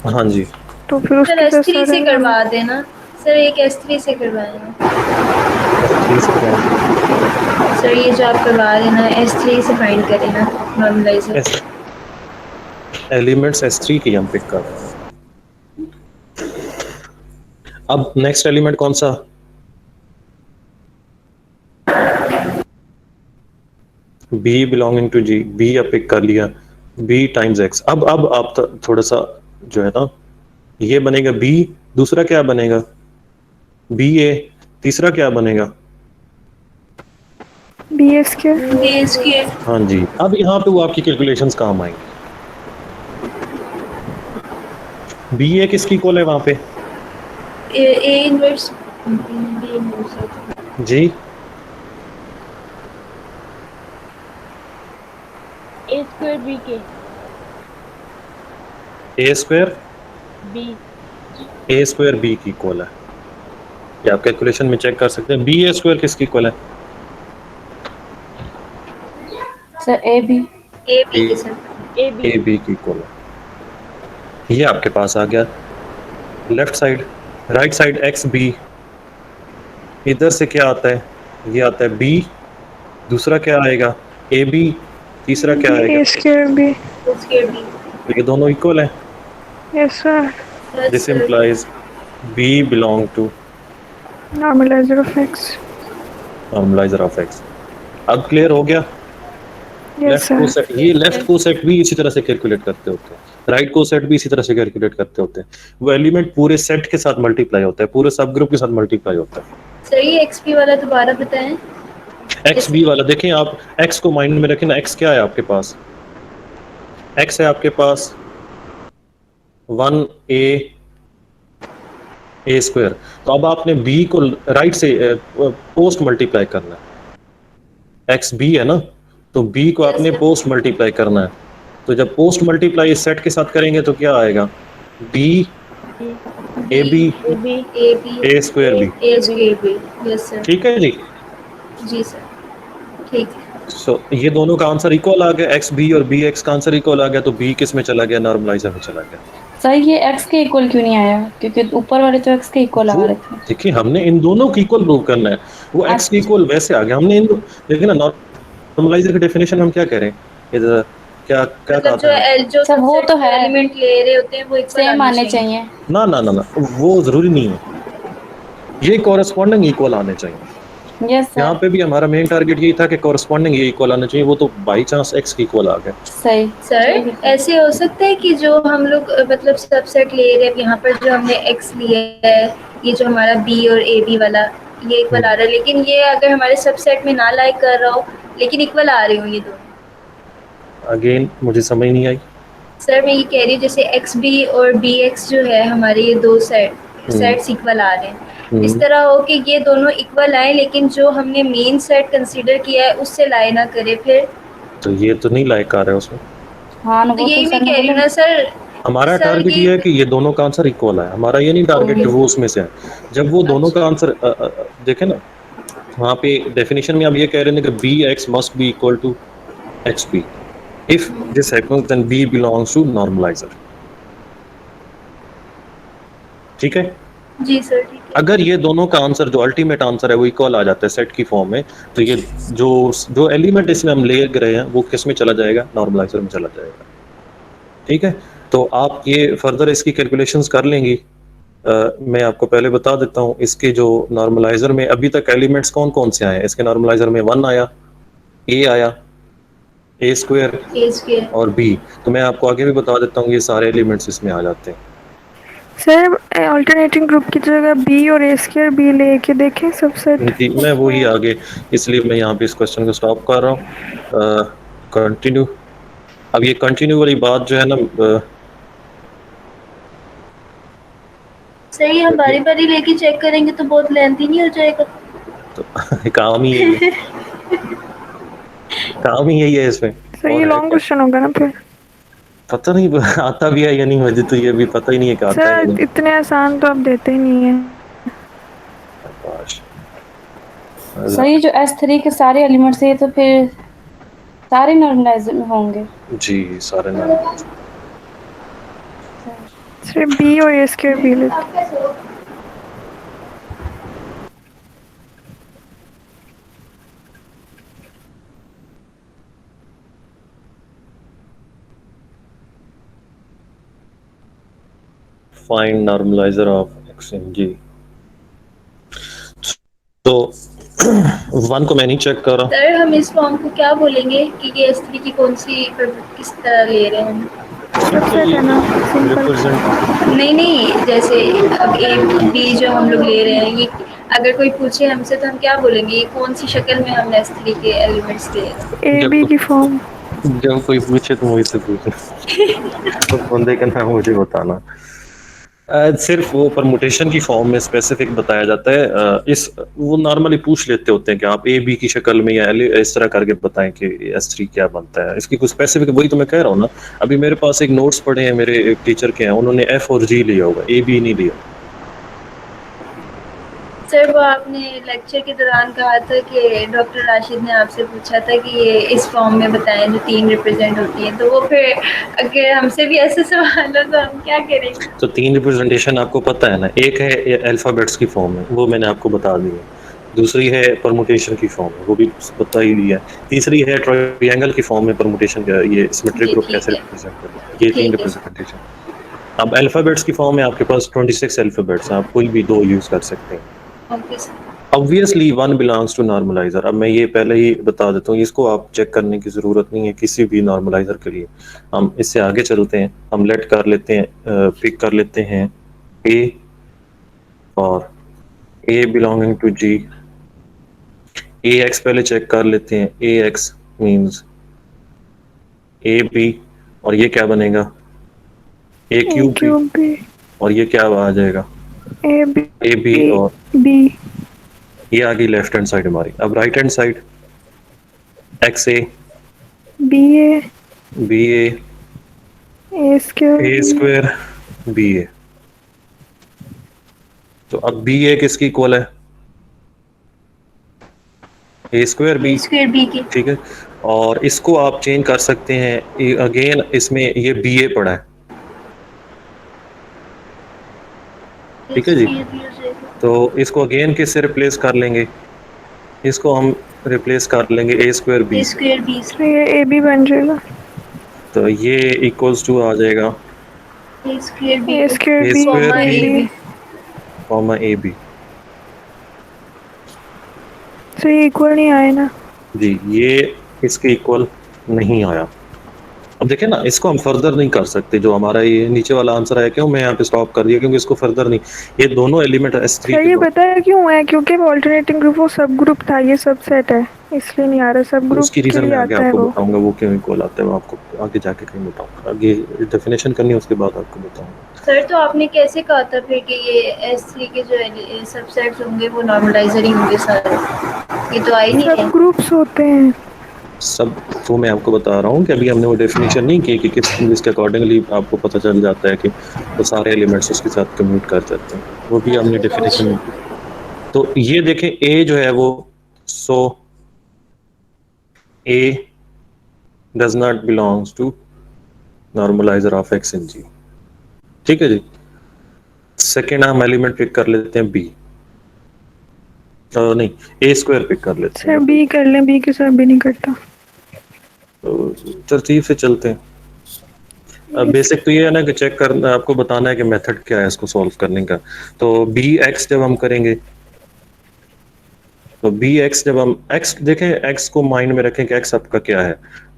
[SPEAKER 1] हाँ जी,
[SPEAKER 2] तो फिर
[SPEAKER 4] सर
[SPEAKER 2] उसके साथ
[SPEAKER 4] S3 से
[SPEAKER 2] सारे
[SPEAKER 4] करवा देना। सर एक S3 से करवाएंगे। सर ये जो आप करवा रहे हैं ना S3 से फाइंड करें ना नॉर्मलाइजर।
[SPEAKER 1] एलिमेंट्स S3 की हम पिक कर रहे हैं। अब नेक्स्ट एलिमेंट कौन सा, b belonging to g, b आप पिक कर लिया, b टाइम्स x। अब आप थोड़ा सा जो है ना, ये बनेगा b, दूसरा क्या बनेगा ba, तीसरा क्या बनेगा
[SPEAKER 2] बी स्क्वायर।
[SPEAKER 4] बेस के
[SPEAKER 1] हाँ जी। अब यहाँ पे वो आपकी कैलकुलेशंस काम आएंगी। ba किसकी इक्वल है वहां पे
[SPEAKER 4] ए इनवर्स बी इनवर्स।
[SPEAKER 1] जी,
[SPEAKER 3] ए स्क्वायर बी के
[SPEAKER 1] a square
[SPEAKER 3] B
[SPEAKER 1] a square b की इक्वल है। ये आप कैलकुलेशन में चेक कर सकते हैं। ba स्क्वायर किसकी इक्वल है
[SPEAKER 4] सर ए बी के sir
[SPEAKER 3] A B
[SPEAKER 1] a b की इक्वल है। ये आपके पास आ गया left side, right side X B, इधर से क्या आता है, ये आता है b, दूसरा क्या आएगा ए बी, तीसरा क्या आएगा,
[SPEAKER 2] ए स्क्वायर बी।
[SPEAKER 4] उसके बी।
[SPEAKER 1] तो ये दोनों इक्वल है।
[SPEAKER 2] Yes sir.
[SPEAKER 1] This implies b belong to
[SPEAKER 2] normaliser of x।
[SPEAKER 1] Normaliser of x। अब क्लियर हो गया।
[SPEAKER 2] Yes
[SPEAKER 1] left
[SPEAKER 2] sir.
[SPEAKER 1] कोसेट, ये लेफ्ट कोसेट भी इसी तरह से कैलकुलेट करते होते हैं, राइट कोसेट भी इसी तरह से कैलकुलेट करते होते हैं। वो एलिमेंट पूरे सेट के साथ मल्टीप्लाई होता है, पूरे सब ग्रुप के साथ मल्टीप्लाई होता है।
[SPEAKER 4] सर ये XP वाला दोबारा बताएं।
[SPEAKER 1] एक्स बी वाला देखें, आप एक्स को माइंड में रखें ना। एक्स क्या है आपके पास, एक्स है आपके पास 1a स्क्वायर। तो अब आपने b को राइट से पोस्ट मल्टीप्लाई करना है। एक्स बी है ना, तो b को आपने पोस्ट मल्टीप्लाई करना है। तो जब पोस्ट मल्टीप्लाई इस सेट के साथ करेंगे तो क्या आएगा b a b a square b।
[SPEAKER 4] A square B. Yes sir.
[SPEAKER 1] ठीक है जी।
[SPEAKER 4] जी सर ठीक है।
[SPEAKER 1] सो ये दोनों का आंसर इक्वल आ गया, एक्स बी और बी एक्स का आंसर इक्वल आ गया, तो बी किस में चला गया, नॉर्मलाइजर में चला गया।
[SPEAKER 7] सर ये x के इक्वल क्यों नहीं आया, क्योंकि ऊपर वाले तो x के इक्वल आ
[SPEAKER 1] वो
[SPEAKER 7] रहे थे।
[SPEAKER 1] देखिए हमने इन दोनों को इक्वल प्रूव करना है, वो एक्स के इक्वल वैसे आ गया, हमने इन देखिए ना नॉर्मलाइजर की डेफिनेशन हम क्या कह रहे हैं, इधर क्या क्या
[SPEAKER 4] मतलब
[SPEAKER 1] कहते हैं,
[SPEAKER 4] जो
[SPEAKER 7] सब वो तो है,
[SPEAKER 4] एलिमेंट ले रहे होते हैं वो इक्वल
[SPEAKER 7] सेम आने चाहिए।
[SPEAKER 1] ना ना ना ना वो जरूरी नहीं है, ये कॉरेस्पॉन्डिंग इक्वल आने चाहिए।
[SPEAKER 7] यस
[SPEAKER 1] यहाँ
[SPEAKER 7] सर,
[SPEAKER 1] पे भी हमारा मेन टारगेट यही था कि कॉरेस्पॉन्डिंग ये इक्वल आना चाहिए, वो तो बाई चांस एक्स की इक्वल आ गया।
[SPEAKER 7] सही
[SPEAKER 4] सर ऐसे हो सकता है कि जो हम लोग मतलब सबसेट ले रहे हैं यहाँ पर, जो हमने एक्स लिया है, ये जो हमारा बी और ए बी वाला ये इक्वल आ रहा है, लेकिन ये अगर हमारे सबसेट में ना लाइक कर रहा हो लेकिन इक्वल आ रहे हो ये दोनों।
[SPEAKER 1] अगेन मुझे समझ नहीं आई।
[SPEAKER 4] सर मैं ये कह रही हूँ जैसे एक्स बी और बी एक्स जो है हमारे ये दो सेट्स इक्वल आ रहे हैं, इस तरह हो कि ये दोनों इक्वल आए लेकिन जो हमने मेन सेट कंसीडर किया है उससे लाई ना करे फिर,
[SPEAKER 1] तो ये तो नहीं लाइक आ रहा है उसमें।
[SPEAKER 7] हाँ ना,
[SPEAKER 4] तो
[SPEAKER 7] वो
[SPEAKER 4] यही
[SPEAKER 7] तो
[SPEAKER 4] मैं
[SPEAKER 7] सर
[SPEAKER 4] कह रही हूँ
[SPEAKER 7] ने
[SPEAKER 4] ना सर।
[SPEAKER 1] हमारा
[SPEAKER 4] सर,
[SPEAKER 1] टारगेट ये है कि ये दोनों का आंसर इक्वल है, हमारा ये नहीं टारगेट कि वो उसमें से है। जब वो दोनों का आंसर देखे ना, वहाँ पे डेफिनेशन में आप ये कह रहे हैं कि B X must be equal to X B if this happens then B belongs to normaliser. ठीक है,
[SPEAKER 4] जी सर ठीक है।
[SPEAKER 1] अगर ये दोनों का आंसर जो अल्टीमेट आंसर है वो इक्वल आ जाता है सेट की फॉर्म में, तो ये जो एलिमेंट इसमें हम ले रहे हैं वो किस में चला जाएगा, नॉर्मलाइजर में चला जाएगा। ठीक है, तो आप ये फर्दर इसकी कैलकुलेशंस कर लेंगी। मैं आपको पहले बता देता हूँ इसके जो नॉर्मलाइजर में अभी तक एलिमेंट्स कौन कौन से आए हैं। इसके नॉर्मलाइजर में 1 आया, ए आया, ए स्क्वायर और बी। तो मैं आपको आगे भी बता देता हूँ ये सारे एलिमेंट्स इसमें आ जाते हैं।
[SPEAKER 2] सर अल्टरनेटिंग ग्रुप की जगह बी और ए स्क्वायर बी लेके देखें सबसेट।
[SPEAKER 1] जी मैं वही आगे, इसलिए मैं यहाँ पे इस क्वेश्चन को स्टॉप कर रहा हूँ। कंटिन्यू, अब ये कंटिन्यू वाली बात जो है ना,
[SPEAKER 4] सही, हम बारी बारी लेके चेक करेंगे तो बहुत लेंथी नहीं हो जाएगा।
[SPEAKER 1] तो काम ही यही है, काम ही यही है इसमें।
[SPEAKER 2] सर ये लॉन्ग क्वेश्चन होगा ना फिर।
[SPEAKER 1] पता नहीं आता भी है या नहीं, मुझे तो ये भी पता ही नहीं है कि आता है या
[SPEAKER 2] सर
[SPEAKER 1] नहीं।
[SPEAKER 2] इतने आसान तो आप देते ही नहीं है।
[SPEAKER 7] सर ये जो S3 के सारे एलिमेंट्स है तो फिर सारे नॉर्मलाइजर में होंगे।
[SPEAKER 1] जी सारे नाम
[SPEAKER 2] सर बी और ए स्क्वायर बी लेते।
[SPEAKER 1] Find normaliser of X in जी। तो 1 को मैं नहीं चेक कर रहा।
[SPEAKER 4] सर हम इस फॉर्म को क्या बोलेंगे कि ये S3 की कौन सी किस तरह ले रहे हैं हम?
[SPEAKER 2] सबसेट है ना, सिंपल।
[SPEAKER 1] रिप्रेजेंट
[SPEAKER 4] नहीं जैसे अब ए बी जो हम लोग ले रहे हैं, ये अगर कोई पूछे हमसे तो हम क्या बोलेंगे, ये कौन सी शक्ल में हम S3 के एलिमेंट्स ले रहे हैं?
[SPEAKER 2] ए बी की फॉर्म।
[SPEAKER 1] जब कोई पूछे तो मुझसे पूछना, तो बंदे का नाम मुझे बताना। सिर्फ वो परमुटेशन की फॉर्म में स्पेसिफिक बताया जाता है। इस वो नॉर्मली पूछ लेते होते हैं कि आप ए बी की शक्ल में या इस तरह करके बताएं कि S3 क्या बनता है। इसकी कुछ स्पेसिफिक, वही तो मैं कह रहा हूँ ना, अभी मेरे पास एक नोट्स पड़े हैं मेरे एक टीचर के हैं, उन्होंने F और G लिया होगा, ए बी नहीं लिया।
[SPEAKER 4] सर वो आपने लेक्चर के दौरान कहा था कि डॉक्टर राशिद ने आपसे पूछा था कि ये इस फॉर्म में बताएं जो 3 रिप्रेजेंट होती है, तो वो फिर अगर हमसे भी ऐसे सवाल हो तो हम क्या करेंगे?
[SPEAKER 1] तो 3 रिप्रेजेंटेशन आपको पता है ना, एक है अल्फ़ाबेट्स की फॉर्म में, वो मैंने आपको बता दी है। दूसरी है परमुटेशन की फॉर्म में, वो भी बता ही दी है। तीसरी है ट्रायंगल की फॉर्म में परमुटेशन का, ये सिमेट्रिक
[SPEAKER 4] जी,
[SPEAKER 1] ग्रुप
[SPEAKER 4] ठीक
[SPEAKER 1] कैसे
[SPEAKER 4] है।
[SPEAKER 1] रिप्रेजेंट करते हैं, ये 3
[SPEAKER 4] ठीक है।
[SPEAKER 1] रिप्रेजेंटेशन। अब अल्फ़ाबेट्स की फॉर्म में आपके पास 26 अल्फ़ाबेट्स हैं, आप कोई भी 2 यूज़ कर सकते हैं।
[SPEAKER 4] Okay sir.
[SPEAKER 1] Obviously 1 belongs to normaliser. अब मैं ये पहले ही बता देता हूँ, इसको आप चेक करने की ज़रूरत नहीं है किसी भी नॉर्मलाइजर के लिए। हम इससे आगे चलते हैं, हम लेट कर लेते हैं, पिक कर लेते हैं ए और A belonging to G. A X पहले चेक कर लेते हैं, A X means A B, और ये क्या बनेगा, ए क्यूब बी, और ये क्या आ जाएगा,
[SPEAKER 2] ए
[SPEAKER 1] बी और
[SPEAKER 2] बी।
[SPEAKER 1] ये आ गई लेफ्ट हैंड साइड हमारी। अब right hand side X A B A square B A. तो अब बी ए किसकी इक्वल है, A square B,
[SPEAKER 4] square B की।
[SPEAKER 1] ठीक है। और इसको आप चेंज कर सकते हैं, अगेन इसमें ये बी ए पड़ा है, ठीक है जी।
[SPEAKER 4] स्क्वायर बी हो जाएगा।
[SPEAKER 1] तो इसको अगेन किससे रिप्लेस कर लेंगे, इसको हम रिप्लेस कर लेंगे ए स्क्वायर बी
[SPEAKER 4] ए
[SPEAKER 1] से।
[SPEAKER 4] स्क्वायर बी
[SPEAKER 2] तो ये ए बी बन जाएगा।
[SPEAKER 1] तो ये इक्वल्स टू आ जाएगा
[SPEAKER 4] A square B
[SPEAKER 2] A square
[SPEAKER 1] A
[SPEAKER 2] B
[SPEAKER 1] square
[SPEAKER 4] comma
[SPEAKER 1] B
[SPEAKER 4] A B.
[SPEAKER 1] Comma A B.
[SPEAKER 2] तो ये इक्वल नहीं आए ना।
[SPEAKER 1] जी, ये इसके इक्वल नहीं आया। अब देखें ना, इसको हम फर्दर नहीं कर सकते, जो हमारा ये नीचे वाला आंसर आया, क्यों मैं यहाँ पे स्टॉप कर दिया, क्योंकि इसको फर्दर नहीं, ये दोनों एलिमेंट S3
[SPEAKER 2] सर
[SPEAKER 1] के
[SPEAKER 2] ये
[SPEAKER 1] दो,
[SPEAKER 2] पता है क्यों है? क्योंकि ऑल्टरनेटिंग ग्रुप वो सब ग्रुप था, ये सबसेट है, इसलिए नहीं आ रहा। सब ग्रुप
[SPEAKER 1] उसकी
[SPEAKER 2] के
[SPEAKER 1] रीजन
[SPEAKER 2] लिए
[SPEAKER 1] मैं आगे
[SPEAKER 2] आता है
[SPEAKER 1] आपको
[SPEAKER 2] वो।
[SPEAKER 1] बताऊंगा, वो क्यों इक्वल आता है, वो आपको आगे जाके कहीं बताऊंगा, आगे डेफिनेशन करनी है उसके बाद आपको बताऊंगा।
[SPEAKER 4] सर तो आपने कैसे कहा था फिर कि ये S3 के जो सबसेट्स होंगे वो नॉर्मलाइजर ही होंगे सारे? ये तो आ ही नहीं
[SPEAKER 2] सब
[SPEAKER 4] रहे।
[SPEAKER 2] ग्रुप्स होते हैं।
[SPEAKER 1] सब तो मैं आपको बता रहा हूँ कि अभी हमने वो डेफिनेशन नहीं की कि किस जिसके अकॉर्डिंगली आपको पता चल जाता है कि वो सारे एलिमेंट्स उसके साथ कम्यूट कर जाते हैं, वो भी हमने डेफिनेशन नहीं की। तो ये देखें, ए जो है वो, so A does not belongs to normaliser of X in G, ठीक है जी। सेकेंड हम एलिमेंट पिक कर लेते हैं बी, नहीं ए स्क्वायर पिक कर लेते
[SPEAKER 2] सर
[SPEAKER 1] हैं।
[SPEAKER 2] बी कर लें, बी के साथ भी नहीं करता।
[SPEAKER 1] तो तरतीब से चलते हैं। बेसिक तो ये है ना कि चेक करना, आपको बताना है कि मेथड क्या है इसको सॉल्व करने का। तो बी एक्स जब हम करेंगे, तो बी एक्स जब हम एक्स देखें, एक्स को माइंड में रखें कि एक्स आपका क्या है,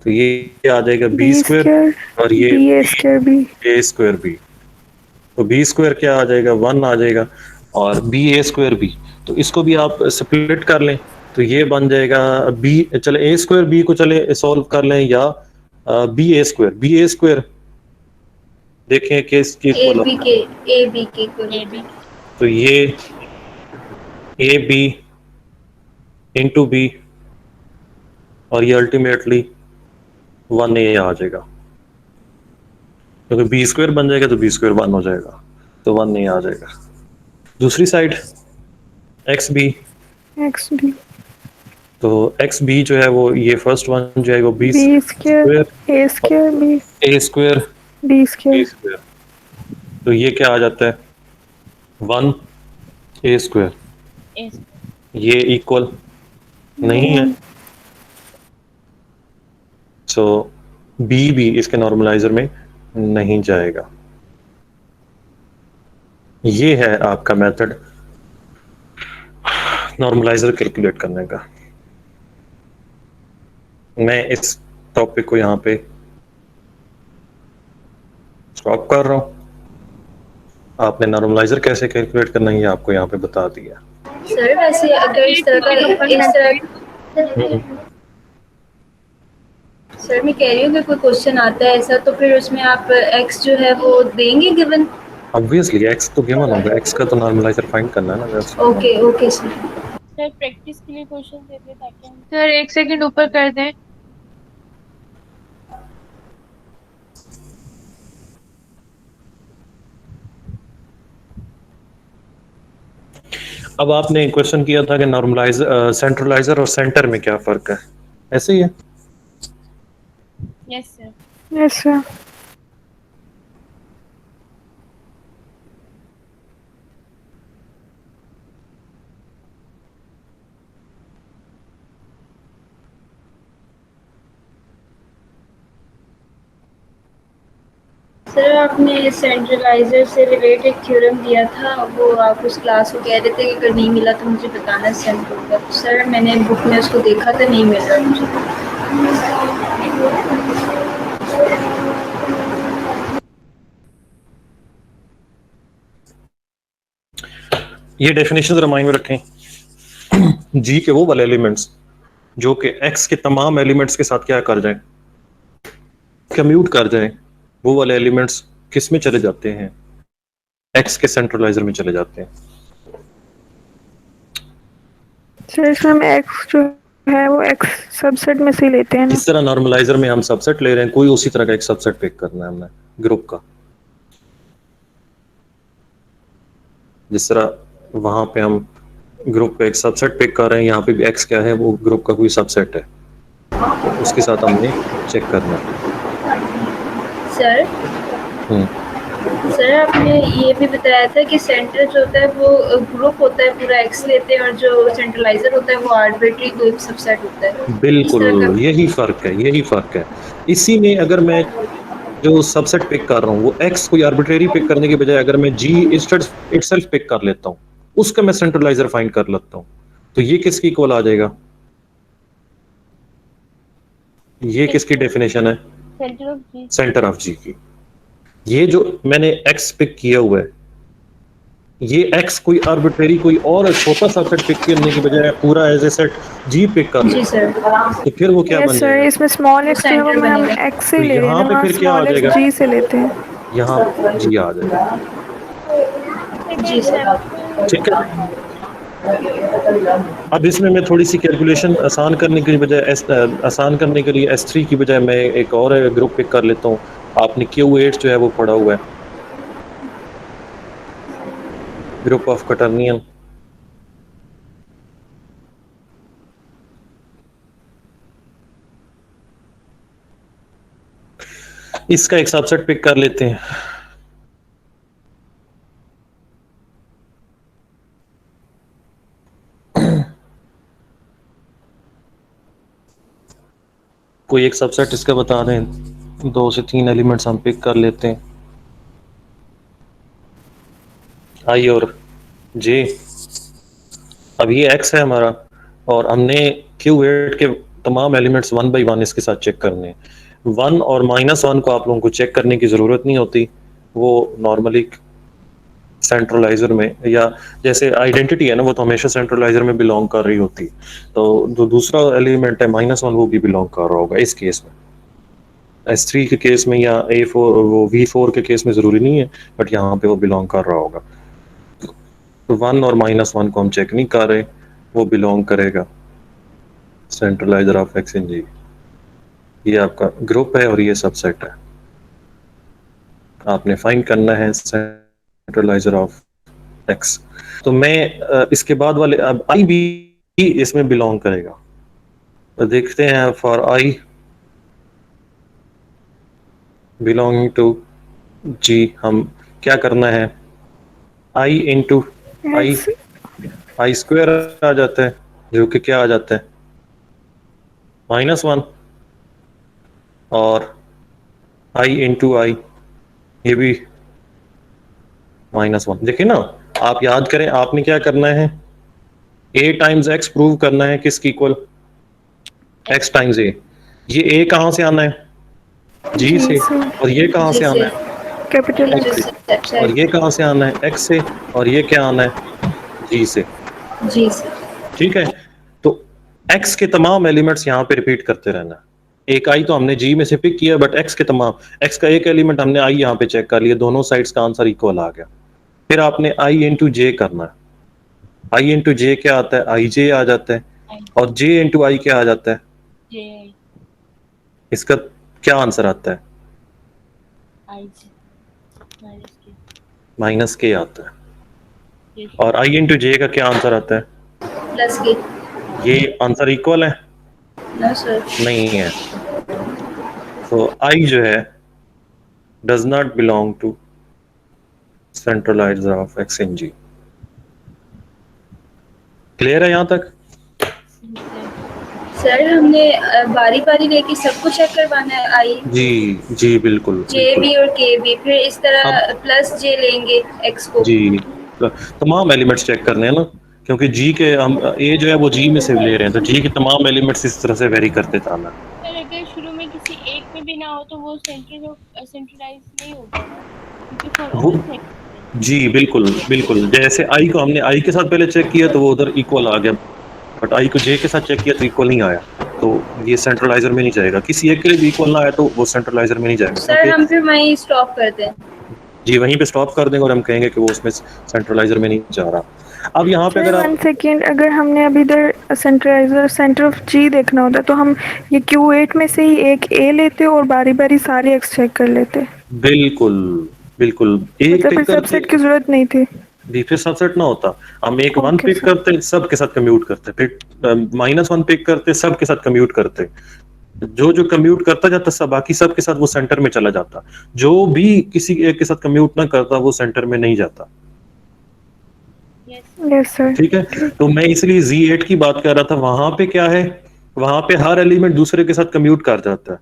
[SPEAKER 1] तो ये आ जाएगा बी स्क्वायर और ये
[SPEAKER 2] B A square B.
[SPEAKER 1] A square B. तो बी स्क्वायर क्या आ जाएगा, 1 आ जाएगा, और बी ए स्क्वायर बी, तो इसको भी आप स्प्लिट कर लें, तो ये बन जाएगा बी, चले ए स्क्वायर बी को चले सॉल्व कर लें, या बी ए स्क्वायर देखें कि इसकी
[SPEAKER 4] ए बी के
[SPEAKER 3] ए बी।
[SPEAKER 1] तो ये ए बी इंटू बी, और ये अल्टीमेटली 1a आ जाएगा, क्योंकि बी स्क्वायर बन जाएगा तो बी स्क्वायर 1 हो जाएगा, तो 1a आ जाएगा। दूसरी साइड एक्स बी, तो एक्स बी जो है वो, ये फर्स्ट वन जो है वो B
[SPEAKER 2] square A square B,
[SPEAKER 1] A square
[SPEAKER 2] B
[SPEAKER 1] B
[SPEAKER 2] square.
[SPEAKER 1] Square, तो ये क्या आ जाता है 1 ए स्क्वायर,
[SPEAKER 3] ए
[SPEAKER 1] ये इक्वल नहीं है, सो बी भी इसके नॉर्मलाइजर में नहीं जाएगा। ये है आपका मेथड नॉर्मलाइजर कैलकुलेट करने का। मैं इस टॉपिक को यहाँ पे स्टॉप कर रहा हूँ। आपने नॉर्मलाइजर कैसे कैलकुलेट करना है ये आपको यहाँ पे बता दिया।
[SPEAKER 4] सर वैसे अगर इस तरह सर मैं कह रही हूँ कि कोई क्वेश्चन आता है ऐसा, तो फिर उसमें आप एक्स जो है वो देंगे गिवन?
[SPEAKER 1] ऑब्वियसली एक्स तो गिवन होगा, एक्स का तो नॉर्मलाइजर फाइंड करना है ना।
[SPEAKER 4] Okay sir.
[SPEAKER 3] सर प्रैक्टिस के लिए क्वेश्चन दे दें ताकि हम सर 1 सेकंड ऊपर कर दें।
[SPEAKER 1] अब आपने क्वेश्चन किया था कि नॉर्मलाइजर सेंट्रलाइजर और सेंटर में क्या फर्क है, ऐसे ही है?
[SPEAKER 3] Yes sir.
[SPEAKER 2] Yes sir.
[SPEAKER 4] Sir आपने सेंट्रलाइजर से रिलेटेड थ्योरम दिया था, वो आप उस क्लास को कह रहे थे कि अगर नहीं मिला तो मुझे बताना सेंड होगा। सर मैंने बुक में उसको देखा था, नहीं मिल रहा मुझे।
[SPEAKER 1] ये डेफिनेशन रिमाइंड में रखें। जी के वो वाले एलिमेंट्स जो कि एक्स के तमाम एलिमेंट्स के साथ क्या कर जाएं, कम्यूट कर जाएं, वो वाले एलिमेंट्स किस में चले जाते हैं, एक्स के सेंट्रलाइजर में चले जाते हैं।
[SPEAKER 2] सर इसमें हम एक्स जो है वो एक्स सबसेट में से लेते हैं ना।
[SPEAKER 1] इस तरह नॉर्मलाइजर में हम सबसेट ले रहे हैं, कोई उसी तरह का एक सबसेट पिक करना है हमने ग्रुप का, जिस तरह वहां पे हम ग्रुप का एक सबसेट पिक कर रहे हैं, यहाँ पे भी एक्स क्या है, वो ग्रुप का कोई सबसेट है, तो उसके साथ हमने चेक करना है।
[SPEAKER 4] सर
[SPEAKER 1] हम्म,
[SPEAKER 4] सर आपने ये भी बताया था कि सेंटर जो होता है वो ग्रुप होता है, पूरा एक्स लेते हैं, और जो सेंट्रलाइजर होता है वो आर्बिट्री कोई सबसेट होता है। इस तरह
[SPEAKER 1] बिल्कुल
[SPEAKER 4] का
[SPEAKER 1] यही फ़र्क है। इसी में अगर मैं जो सबसेट पिक कर रहा हूँ वो एक्स कोई आर्बिट्रेरी पिक करने के बजाय अगर मैं जी इटसेल्फ पिक कर लेता हूँ, उसका मैं सेंट्रलाइजर फाइंड कर लेता हूँ, तो ये किसकी इक्वल आ जाएगा? ये किसकी डेफिनेशन है?
[SPEAKER 3] Center of G.
[SPEAKER 1] Center of G की। ये जो मैंने एक्स पिक किया हुआ है, ये एक्स कोई आर्बिट्रेरी कोई और छोटा सा सेट पिक करने की बजाय पूरा as a set G pick कर
[SPEAKER 4] जी
[SPEAKER 1] ले,
[SPEAKER 4] सर।
[SPEAKER 1] तो फिर वो क्या
[SPEAKER 2] यस
[SPEAKER 1] बन
[SPEAKER 2] सर,
[SPEAKER 1] जाएगा?
[SPEAKER 2] इसमें स्मॉल एक्स जो है वो
[SPEAKER 4] सेंटर
[SPEAKER 2] हम
[SPEAKER 4] बनेगा।
[SPEAKER 2] एक्स से
[SPEAKER 1] तो
[SPEAKER 2] ले रहे हैं
[SPEAKER 1] यहाँ
[SPEAKER 2] ना,
[SPEAKER 1] पे
[SPEAKER 2] वहाँ
[SPEAKER 1] फिर क्या आ
[SPEAKER 2] स्मॉल एक्स
[SPEAKER 1] जाएगा?
[SPEAKER 2] जी से लेते हैं।
[SPEAKER 1] यहाँ जी आ जाएगा।
[SPEAKER 4] जी सर।
[SPEAKER 1] ठीक है। अब इसमें मैं थोड़ी सी कैलकुलेशन आसान करने की बजाय आसान करने के लिए S3 की बजाय मैं एक और ग्रुप पिक कर लेता हूँ। आपने Q8 जो है वो पढ़ा हुआ है, ग्रुप ऑफ कटर्नियन। इसका एक सबसेट पिक कर लेते हैं। कोई एक सबसेट इसका बता दें, 2 से 3 एलिमेंट्स हम पिक कर लेते हैं, आई और जे। अब ये एक्स है हमारा और हमने Q8 के तमाम एलिमेंट्स 1 बाई 1 इसके साथ चेक करने हैं। 1 और -1 को आप लोगों को चेक करने की ज़रूरत नहीं होती, वो नॉर्मली सेंट्रलाइजर में, या जैसे आइडेंटिटी है ना, वो तो हमेशा सेंट्रलाइजर में बिलोंग कर रही होती, तो जो दूसरा एलिमेंट है -1 वो भी बिलोंग कर रहा होगा इस केस में। S3 के केस में या A4 वो V4 के केस में ज़रूरी नहीं है, बट यहाँ पे वो बिलोंग कर रहा होगा। तो 1 और -1 को हम चेक नहीं कर रहे, वो बिलोंग करेगा सेंट्रलाइजर ऑफ एक्स इन जी। ये आपका ग्रुप है और ये सबसेट है, आपने फाइंड करना है सेंट्रलाइजर ऑफ एक्स। तो मैं इसके बाद वाले अब आई भी इसमें बिलोंग करेगा, तो देखते हैं फॉर आई बिलोंगिंग टू जी हम क्या करना है, आई इंटू आई स्क्वायर आ जाता है, जो कि क्या आ जाता है -1, और आई इंटू आई ये भी -1। देखिए ना, आप याद करें आपने क्या करना है, a टाइम्स x प्रूव करना है किसकी इक्वल, x टाइम्स a। ये a कहाँ से आना है, g से, और ये कहाँ से आना है
[SPEAKER 2] कैपिटल
[SPEAKER 1] x
[SPEAKER 2] एक्स।
[SPEAKER 1] से, और ये कहाँ से आना है x से, और ये क्या आना है g से।
[SPEAKER 4] जी सर।
[SPEAKER 1] ठीक है, तो x के तमाम एलिमेंट्स यहाँ पे रिपीट करते रहना। एक आई तो हमने g में से पिक किया, बट x के तमाम, x का एक एलिमेंट हमने i यहाँ पे चेक कर लिया, दोनों साइड्स का आंसर इक्वल आ गया। फिर आपने i इंटू जे करना है, i इंटू जे क्या आता है, आई जे आ जाता है, और j इंटू आई क्या आ जाता है,
[SPEAKER 3] जे
[SPEAKER 1] इसका क्या आंसर आता है,
[SPEAKER 3] आई जे
[SPEAKER 1] माइनस के आता है। और i इंटू जे का क्या आंसर आता है,
[SPEAKER 4] प्लस के।
[SPEAKER 1] ये आंसर इक्वल है,
[SPEAKER 4] नो सर।
[SPEAKER 1] नहीं है। तो i जो है does not belong to centralizer of X in G. Clear है यहाँ तक?
[SPEAKER 4] सर हमने बारी बारी लेके सबको चेक करवाना है, आई
[SPEAKER 1] जी बिल्कुल
[SPEAKER 4] जे भी और के भी, फिर इस तरह प्लस जे लेंगे एक्स को।
[SPEAKER 1] जी, तमाम एलिमेंट्स चेक करने हैं ना, क्योंकि जी के हम ए जो है वो जी में से ले रहे हैं, तो जी के तमाम एलिमेंट्स इस तरह से वेरी करते जाना।
[SPEAKER 3] सर अगर शुरू में किसी एक में भी ना हो तो वो सेंट्रलाइज नहीं होगा, क्योंकि फॉर
[SPEAKER 1] वो
[SPEAKER 3] ऑल सेक्टर।
[SPEAKER 1] जी बिल्कुल, जैसे आई को हमने आई के साथ पहले चेक किया तो वो उधर इक्वल आ गया, बट आई को जे के साथ चेक किया तो इक्वल नहीं आया, तो ये सेंट्रलाइजर में नहीं जाएगा। किसी एक के लिए भी इक्वल ना आया तो वो सेंट्रलाइजर में नहीं जाएगा।
[SPEAKER 4] सर हम फिर वहीं स्टॉप कर दें।
[SPEAKER 1] जी वहीं पे स्टॉप कर देंगे और हम कहेंगे कि वो उसमें सेंट्रलाइजर में नहीं जा रहा। अब यहाँ पे अगर
[SPEAKER 2] वन सेकेंड, अगर हमने अभी इधर सेंट्रलाइजर सेंटर ऑफ जी देखना होता तो हम ये Q8 में से ही एक ए लेते और बारी बारी सारे एक्स चेक कर लेते।
[SPEAKER 1] बिल्कुल एक
[SPEAKER 2] मतलब फिर सबसेट की जरूरत नहीं थी।
[SPEAKER 1] बी फिर सबसेट ना होता, हम एक 1
[SPEAKER 2] Okay,
[SPEAKER 1] पिक
[SPEAKER 2] sir.
[SPEAKER 1] करते सब के साथ कम्यूट करते, फिर -1 पिक करते सब के साथ कम्यूट करते, जो जो कम्यूट करता जाता सब बाकी सब के साथ वो सेंटर में चला जाता, जो भी किसी एक के साथ कम्यूट ना करता वो सेंटर में नहीं जाता।
[SPEAKER 2] Yes, sir.
[SPEAKER 1] ठीक है, तो मैं इसलिए Z8 की बात कर रहा था, वहां पे क्या है, वहां पे हर एलिमेंट दूसरे के साथ कम्यूट कर जाता है,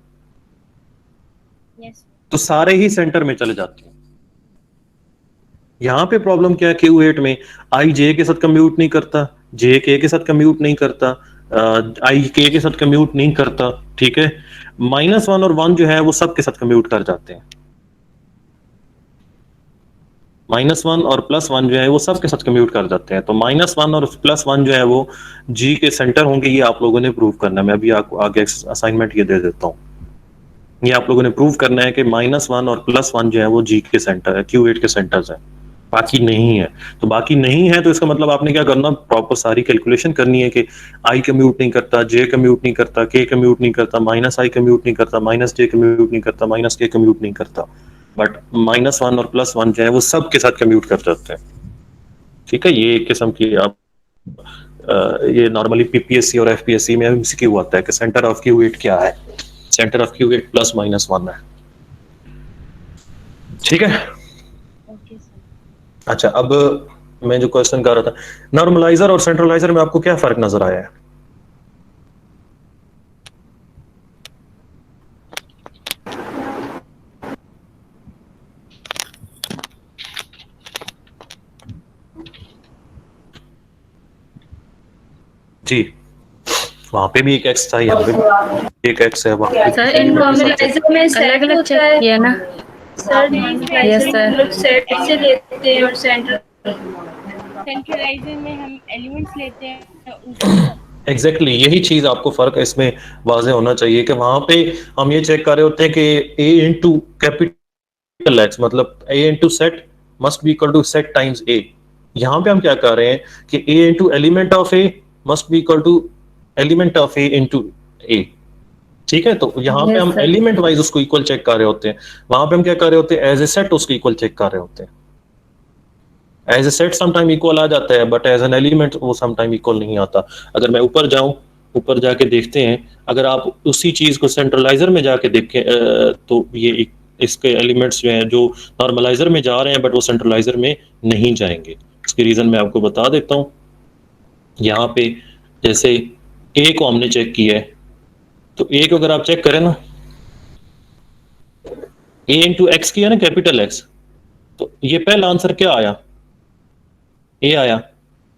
[SPEAKER 3] यस
[SPEAKER 1] तो सारे ही सेंटर में चले जाते हैं। यहाँ पे प्रॉब्लम क्या है, Q8 में I J के साथ कम्यूट नहीं करता, J K के साथ कम्यूट नहीं करता, I K के साथ कम्यूट नहीं करता, ठीक है। -1 और 1 जो है वो सब के साथ कम्यूट कर जाते हैं, -1 और +1 जो है वो सब के साथ कम्यूट कर जाते हैं, तो -1 और +1 जो है वो G के सेंटर होंगे, ये आप लोगों ने प्रूव करना है। मैं अभी आपको आगे असाइनमेंट ये दे देता हूँ, ये आप लोगों ने प्रूव करना है कि -1 और +1 जो है वो G के सेंटर है, Q8 के सेंटर्स हैं, बाकी नहीं है। तो बाकी नहीं है तो इसका मतलब आपने क्या करना, प्रॉपर सारी कैलकुलेशन करनी है कि I कम्यूट नहीं करता, J कम्यूट नहीं करता, K कम्यूट नहीं करता, -I कम्यूट नहीं करता, -J कम्यूट नहीं करता, -K कम्यूट नहीं करता, बट -1 और +1 जो है वो सब के साथ कम्यूट कर जाते हैं। ठीक है, ये एक किस्म की आप ये नॉर्मली PPSC और FPSC में MCQ आता है कि सेंटर ऑफ Q8 क्या है, सेंटर ऑफ Q8 +-1 है। ठीक है,
[SPEAKER 3] ओके सर।
[SPEAKER 1] अच्छा अब मैं जो क्वेश्चन कर रहा था, नॉर्मलाइजर और सेंट्रलाइजर में आपको क्या फर्क नजर आया है? जी, वहां पे भी एक एक्स था, यहाँ पे भी एक एक्स है, वहाँ पे
[SPEAKER 4] सर इन नॉर्मलाइजर में सेट
[SPEAKER 7] अलग अलग
[SPEAKER 4] होता
[SPEAKER 7] चेक
[SPEAKER 4] है
[SPEAKER 7] किया ना।
[SPEAKER 4] Sir,
[SPEAKER 7] Yes,
[SPEAKER 4] normaliser
[SPEAKER 7] sir.
[SPEAKER 4] हम लोग सेट से लेते हैं और सेंटर
[SPEAKER 3] सेंट्रलाइजर में हम एलिमेंट्स लेते हैं उसको।
[SPEAKER 1] एग्जैक्टली यही चीज आपको फर्क इसमें वाजे होना चाहिए कि वहां पे हम ये चेक कर रहे होते हैं कि A इंटू कैपिटल X मतलब A into set must be equal to set times A। यहाँ पे हम क्या कर रहे हैं कि A into element of A must be equal to element of A into A। ठीक है, तो यहाँ पे
[SPEAKER 7] Yes,
[SPEAKER 1] हम
[SPEAKER 7] sir.
[SPEAKER 1] एलिमेंट वाइज उसको इक्वल चेक कर रहे होते हैं, वहां पे हम क्या कर रहे होते हैं, एज ए सेट उसको इक्वल चेक कर रहे होते हैं। As a set sometime equal आ जाता है, बट एज एन एलिमेंट वो समटाइम इक्वल नहीं आता। अगर मैं ऊपर जाऊं, ऊपर जाके देखते हैं, अगर आप उसी चीज को सेंट्रलाइजर में जाके देखें तो ये इसके एलिमेंट्स जो हैं जो नॉर्मलाइजर में जा रहे हैं बट वो सेंट्रलाइजर में नहीं जाएंगे। इसकी रीजन मैं आपको बता देता हूँ। यहाँ पे जैसे ए को हमने चेक किया है, तो ए को अगर आप चेक करें ना, ए इंटू एक्स किया ना कैपिटल एक्स, तो ये पहला आंसर क्या आया, ए आया,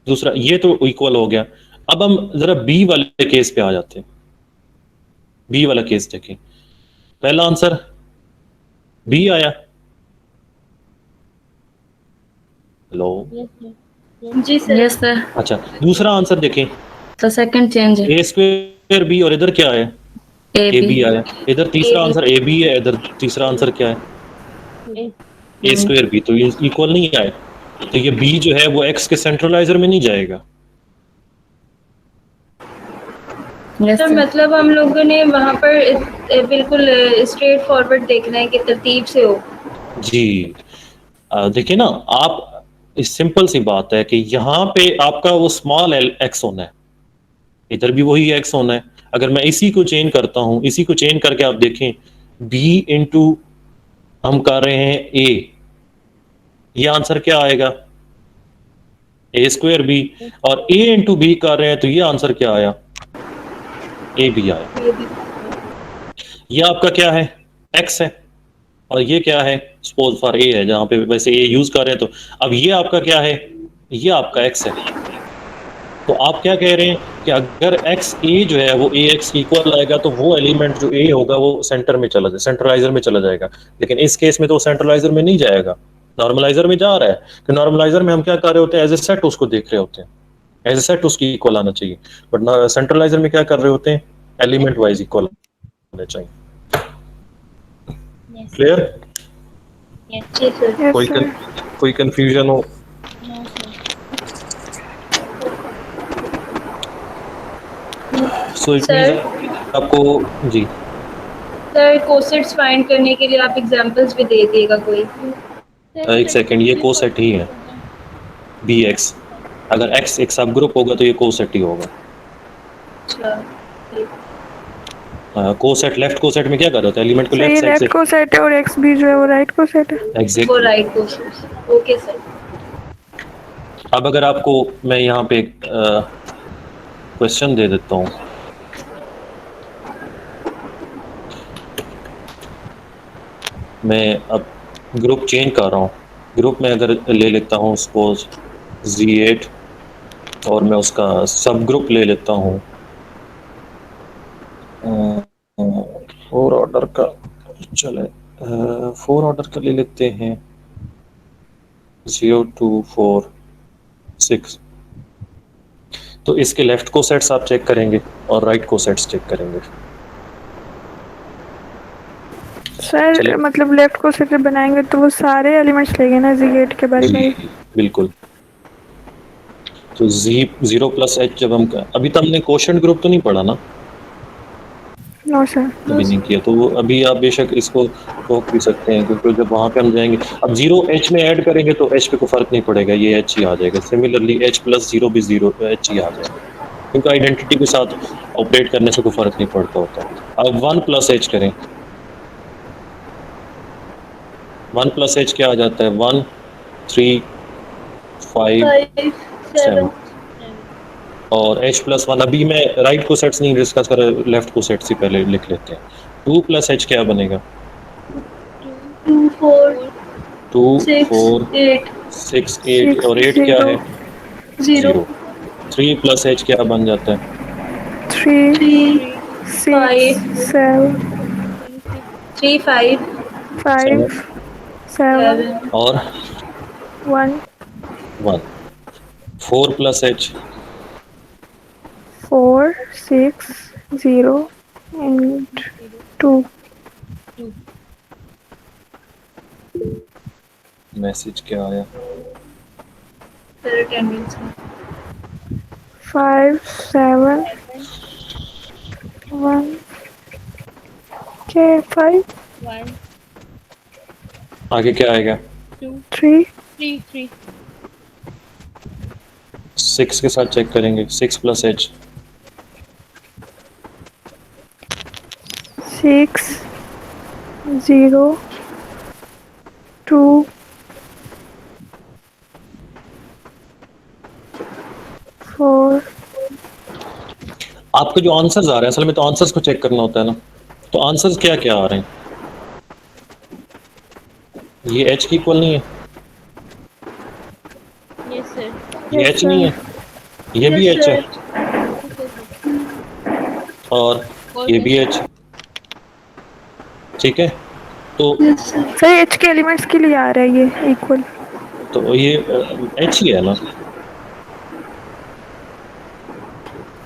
[SPEAKER 1] दूसरा ये तो इक्वल हो गया। अब हम जरा बी वाले केस पे आ जाते हैं, बी वाला केस देखें, पहला आंसर बी आया, हेलो
[SPEAKER 4] जी सर।
[SPEAKER 7] Yes sir.
[SPEAKER 1] अच्छा दूसरा आंसर देखें,
[SPEAKER 7] तो सेकंड चेंज है
[SPEAKER 1] ए स्क्वायर बी, और इधर क्या है,
[SPEAKER 7] ए
[SPEAKER 1] ए बी
[SPEAKER 7] बी।
[SPEAKER 1] आया, इधर तीसरा आंसर ए बी है, इधर तीसरा आंसर क्या है, ए स्क्वायर बी, तो ये इक्वल नहीं आए, तो ये बी जो है वो एक्स के सेंट्रलाइजर में नहीं जाएगा।
[SPEAKER 7] Yes
[SPEAKER 4] sir
[SPEAKER 7] sir.
[SPEAKER 4] मतलब हम लोगों ने वहाँ पर बिल्कुल स्ट्रेट फॉरवर्ड देखना है कि तरतीब से हो।
[SPEAKER 1] जी देखिए ना आप, इस सिंपल सी बात है कि यहाँ पे आपका वो स्मॉल एक्स होना है, इधर भी वही एक्स होना है। अगर मैं इसी को चेंज करता हूँ, इसी को चेंज करके आप देखें, बी इंटू हम कर रहे हैं ए, ये आंसर क्या आएगा, ए स्क्वायर बी, और ए इंटू बी कर रहे हैं तो ये आंसर क्या आया, ए बी आया। ये आपका क्या है, एक्स है, और ये क्या है, सपोज फॉर ए है, जहां पे वैसे ए यूज कर रहे हैं, तो अब ये आपका क्या है, ये आपका एक्स है। तो आप क्या कह रहे हैं कि अगर एक्स ए जो है वो ए एक्स इक्वल आएगा तो वो एलिमेंट जो ए होगा वो सेंटर में चला जाए, सेंट्रलाइजर में चला जाएगा। लेकिन इस केस में तो सेंट्रलाइजर में नहीं जाएगा, नॉर्मलाइजर में जा रहा है। तो नॉर्मलाइजर में हम क्या कर रहे होते हैं, एज ए सेट उसको देख रहे होते हैं, एज ए सेट उसकी इक्वल आना चाहिए, बट सेंट्रलाइजर में क्या कर रहे होते हैं, एलिमेंट वाइज इक्वल आना चाहिए। क्लियर?
[SPEAKER 4] जी सर।
[SPEAKER 2] Yes,
[SPEAKER 1] कोई
[SPEAKER 2] sir.
[SPEAKER 1] कोई कंफ्यूजन हो? सो इट मींस आपको जी
[SPEAKER 4] सर कोसेट्स फाइंड करने के लिए आप एग्जांपल्स भी दे दिएगा कोई।
[SPEAKER 1] एक सेकंड, ये कोसेट ही है, बी एक्स, अगर एक्स एक सब ग्रुप होगा तो ये कोसेट ही होगा।
[SPEAKER 4] अच्छा ठीक।
[SPEAKER 1] कोसेट, लेफ्ट कोसेट में क्या कर रहे थे, एलिमेंट को
[SPEAKER 2] सर
[SPEAKER 1] लेफ्ट
[SPEAKER 2] ये
[SPEAKER 1] साइड से,
[SPEAKER 2] लेफ्ट को सेट है और एक्स भी जो है वो राइट को सेट है।
[SPEAKER 4] वो
[SPEAKER 1] exactly.
[SPEAKER 4] Right coset. Okay sir.
[SPEAKER 1] अब अगर आपको मैं यहाँ पे क्वेश्चन दे देता हूँ, मैं अब ग्रुप चेंज कर रहा हूँ, ग्रुप में अगर ले लेता हूँ सपोज Z8 और मैं उसका सब ग्रुप ले लेता हूँ 4 ऑर्डर का, चले 4 ऑर्डर का ले लेते हैं 0 2 4 6। तो इसके लेफ्ट को सेट्स आप चेक करेंगे और राइट को सेट्स चेक करेंगे।
[SPEAKER 2] सर
[SPEAKER 1] चलिए।
[SPEAKER 2] मतलब लेफ्ट को सेट बनाएंगे तो वो सारे एलिमेंट्स लेंगे ना Z8 के बारी बारी।
[SPEAKER 1] जी बिल्कुल। तो Z0 प्लस H जब हम अभी तो हमने क्वोशंट ग्रुप तो नहीं पढ़ा ना,
[SPEAKER 2] नो सर।
[SPEAKER 1] अभी नहीं किया, तो वो अभी आप बेशक इसको रोक भी सकते हैं, क्योंकि जब वहाँ पे हम जाएंगे अब 0 H में ऐड करेंगे तो H पे कोई फर्क नहीं पड़ेगा, ये H ही आ जाएगा। सिमिलरली H प्लस 0 भी 0 H ही आ जाएगा, क्योंकि आइडेंटिटी के साथ ऑपरेट करने से कोई फर्क नहीं पड़ता होता। अब 1 प्लस H करें, 1 प्लस H क्या आ जाता है, 1 3 5 7 और H प्लस 1, अभी मैं राइट को सेट्स नहीं डिस्कस कर रहा, लेफ्ट को सेट्स ही पहले लिख लेते हैं। 2 प्लस H क्या बनेगा,
[SPEAKER 4] 2 4
[SPEAKER 1] 2
[SPEAKER 4] 6
[SPEAKER 1] 4
[SPEAKER 4] 8
[SPEAKER 1] 6 8 और 8 क्या है
[SPEAKER 4] 0
[SPEAKER 1] 3 प्लस H क्या बन जाता है,
[SPEAKER 2] 3
[SPEAKER 4] 3
[SPEAKER 2] 6 7
[SPEAKER 4] 3 5
[SPEAKER 2] 5 7
[SPEAKER 1] और
[SPEAKER 2] 1
[SPEAKER 1] 1। 4 प्लस H
[SPEAKER 2] 4 6 0 and 2।
[SPEAKER 1] मैसेज क्या आया,
[SPEAKER 4] सर अटेंडेंस
[SPEAKER 2] 5 7 1 क्या 5
[SPEAKER 3] 1
[SPEAKER 1] आगे क्या आएगा,
[SPEAKER 3] 2
[SPEAKER 2] 3
[SPEAKER 3] 3 3
[SPEAKER 1] 6 के साथ चेक करेंगे, 6 प्लस H
[SPEAKER 2] 6 0 2 4।
[SPEAKER 1] आपके जो आंसर्स आ रहे हैं, असल में तो आंसर्स को चेक करना होता है ना, तो आंसर्स क्या क्या आ रहे हैं, ये H की इक्वल नहीं है,
[SPEAKER 3] यस सर
[SPEAKER 1] ये H नहीं है, ये भी H है और ये भी H, ठीक है। तो
[SPEAKER 2] सर H के एलिमेंट्स के लिए आ रहा है ये इक्वल।
[SPEAKER 1] तो ये H ही है ना,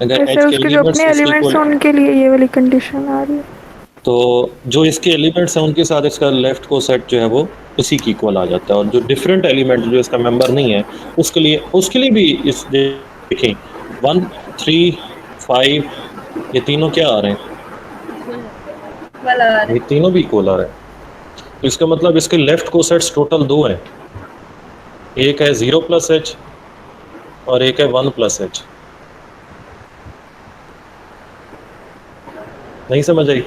[SPEAKER 1] अगर
[SPEAKER 2] वैसे
[SPEAKER 1] H के
[SPEAKER 2] उसके जो
[SPEAKER 1] एलिमेंट्स
[SPEAKER 2] अपने
[SPEAKER 1] इसके
[SPEAKER 2] एलिमेंट्स हैं
[SPEAKER 1] इक्वल,
[SPEAKER 2] उनके लिए ये वाली कंडीशन आ रही है।
[SPEAKER 1] तो जो इसके एलिमेंट्स हैं उनके साथ इसका लेफ्ट को सेट जो है वो उसी की इक्वल आ जाता है, और जो डिफरेंट एलिमेंट जो इसका मेंबर नहीं है उसके लिए भी इस देखें 1 3 5 ये तीनों क्या आ रहे हैं, ये तीनों भी इक्वल आ रहे हैं। तो इसका मतलब इसके लेफ्ट को सेट्स टोटल 2 हैं, एक है 0 प्लस H और एक है 1 प्लस H। नहीं समझ आई,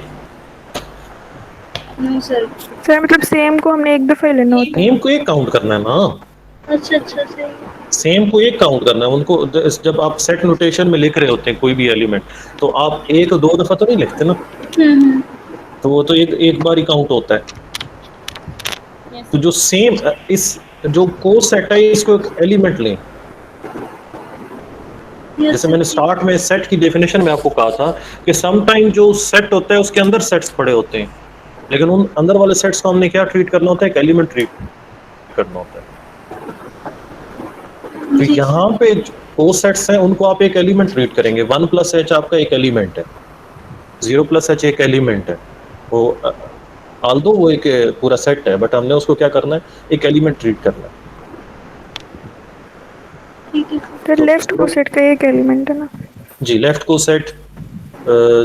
[SPEAKER 4] नहीं सर।
[SPEAKER 2] सर मतलब सेम को हमने एक दफा ही लेना होता है।
[SPEAKER 1] सेम को एक काउंट करना है ना,
[SPEAKER 4] अच्छा अच्छा सही।
[SPEAKER 1] सेम को एक काउंट करना है उनको, जब आप सेट नोटेशन में लिख रहे होते हैं कोई भी एलिमेंट, तो आप एक दो दफा तो नहीं लिखते ना, तो वो तो एक बार ही काउंट होता है। तो जो सेम इस जो को सेट है इसको एक एलिमेंट लें, जैसे मैंने स्टार्ट में सेट की डेफिनेशन में आपको कहा था कि सम टाइम जो सेट होता है उसके अंदर सेट्स पड़े होते हैं, लेकिन उन अंदर वाले सेट्स को हमने क्या ट्रीट करना होता है, एक एलिमेंट ट्रीट करना होता है। तो यहाँ पे वो सेट्स हैं उनको आप एक एलिमेंट ट्रीट करेंगे, 1 प्लस H आपका एक एलिमेंट है, 0 प्लस H एक एलिमेंट है, वो आल्दो वो एक पूरा सेट है, बट हमने उसको क्या करना है, एक एलिमेंट ट्रीट करना है।
[SPEAKER 2] तो लेफ्ट को सेट का एक एलिमेंट है ना
[SPEAKER 1] जी, लेफ्ट को सेट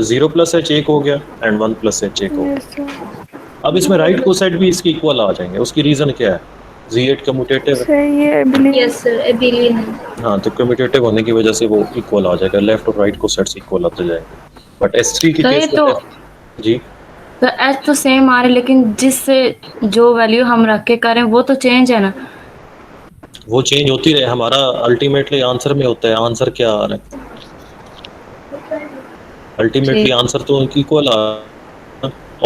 [SPEAKER 1] 0 प्लस H एक हो गया एंड 1 प्लस H एक हो गया।
[SPEAKER 2] Yes, sir.
[SPEAKER 1] अब इसमें राइट को सेट भी इसकी इक्वल आ जाएंगे, उसकी रीजन क्या है, Z8 कम्यूटेटिव है।
[SPEAKER 2] सही है abelian।
[SPEAKER 4] यस सर, एबिलियन है।
[SPEAKER 1] हाँ, तो कम्यूटेटिव होने की वजह से वो इक्वल आ जाएगा, लेफ्ट और राइट को सेट्स इक्वल आते जाएंगे। बट S3 के
[SPEAKER 7] तो ये
[SPEAKER 1] केस
[SPEAKER 7] तो
[SPEAKER 1] में जी
[SPEAKER 7] तो एच तो सेम आ रही, लेकिन जिससे जो वैल्यू हम रख के करें वो तो चेंज है ना।
[SPEAKER 1] वो चेंज होती रहे, हमारा अल्टीमेटली आंसर में होता है आंसर क्या आ रहा है, अल्टीमेटली
[SPEAKER 7] ठीक।
[SPEAKER 1] आंसर तो उनकी इक्वल आ,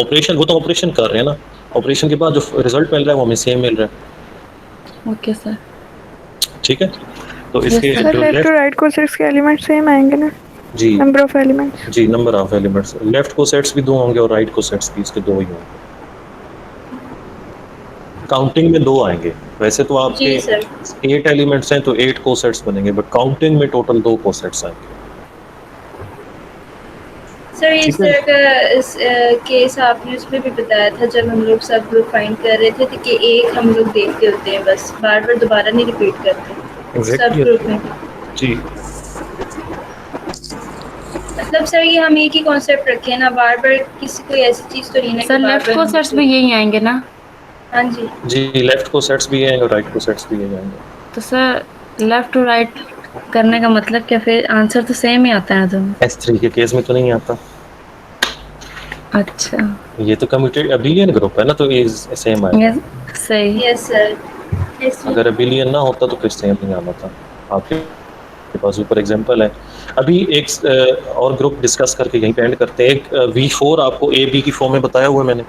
[SPEAKER 1] ऑपरेशन वो तो ऑपरेशन कर रहे हैं ना, ऑपरेशन के बाद जो रिजल्ट मिल रहा है वो हमें सेम मिल रहा है।
[SPEAKER 7] Okay sir.
[SPEAKER 1] ठीक है, तो
[SPEAKER 7] Yes,
[SPEAKER 1] इसके
[SPEAKER 2] सर
[SPEAKER 1] जो
[SPEAKER 2] लेफ्ट
[SPEAKER 1] लेफ्ट
[SPEAKER 2] और राइट को सेट्स के एलिमेंट सेम आएंगे ना,
[SPEAKER 1] जी
[SPEAKER 2] नंबर ऑफ एलिमेंट्स।
[SPEAKER 1] जी नंबर ऑफ एलिमेंट्स, लेफ्ट को सेट्स भी 2 होंगे और राइट को सेट्स भी इसके 2 ही होंगे। काउंटिंग में 2 आएंगे, वैसे तो आपके
[SPEAKER 4] जी सर।
[SPEAKER 1] 8 एलिमेंट्स हैं तो 8 को सेट्स बनेंगे, बट काउंटिंग में टोटल 2 को सेट्स आएंगे।
[SPEAKER 4] सर इस
[SPEAKER 1] ठीक है।
[SPEAKER 4] तरह का इस केस आपने उसमें भी बताया था जब हम लोग सब ग्रुप फाइंड कर रहे थे, तो कि एक हम लोग देखते होते हैं, बस बार बार दोबारा नहीं रिपीट करते सब
[SPEAKER 1] एग्जैक्टली
[SPEAKER 4] ग्रुप में।
[SPEAKER 1] जी,
[SPEAKER 4] मतलब सर ये हम एक ही कॉन्सेप्ट रखे ना, बार बार किसी कोई ऐसी चीज तो नहीं है
[SPEAKER 7] सर लेफ्ट को सेट्स भी यही आएंगे ना।
[SPEAKER 4] हाँ जी
[SPEAKER 1] जी लेफ्ट को सेट्स भी हैं और राइट को सेट्स भी हैं आएंगे।
[SPEAKER 7] तो सर लेफ्ट टू राइट करने का मतलब क्या, फिर आंसर तो सेम ही आता है दोनों।
[SPEAKER 1] S3 के केस में तो नहीं आता,
[SPEAKER 7] अच्छा
[SPEAKER 1] ये तो कम्यूटेड अबिलियन ग्रुप है ना, तो ये सेम आएगा।
[SPEAKER 7] ये सही।
[SPEAKER 4] Yes sir.
[SPEAKER 1] अगर अबिलियन ना होता तो फिर सेम नहीं आना था। आपके पास ऊपर एग्जांपल है। अभी एक और ग्रुप डिस्कस करके यहीं पे एंड करते हैं। एक V4 आपको A B की फॉर्म में बताया हुआ है मैंने,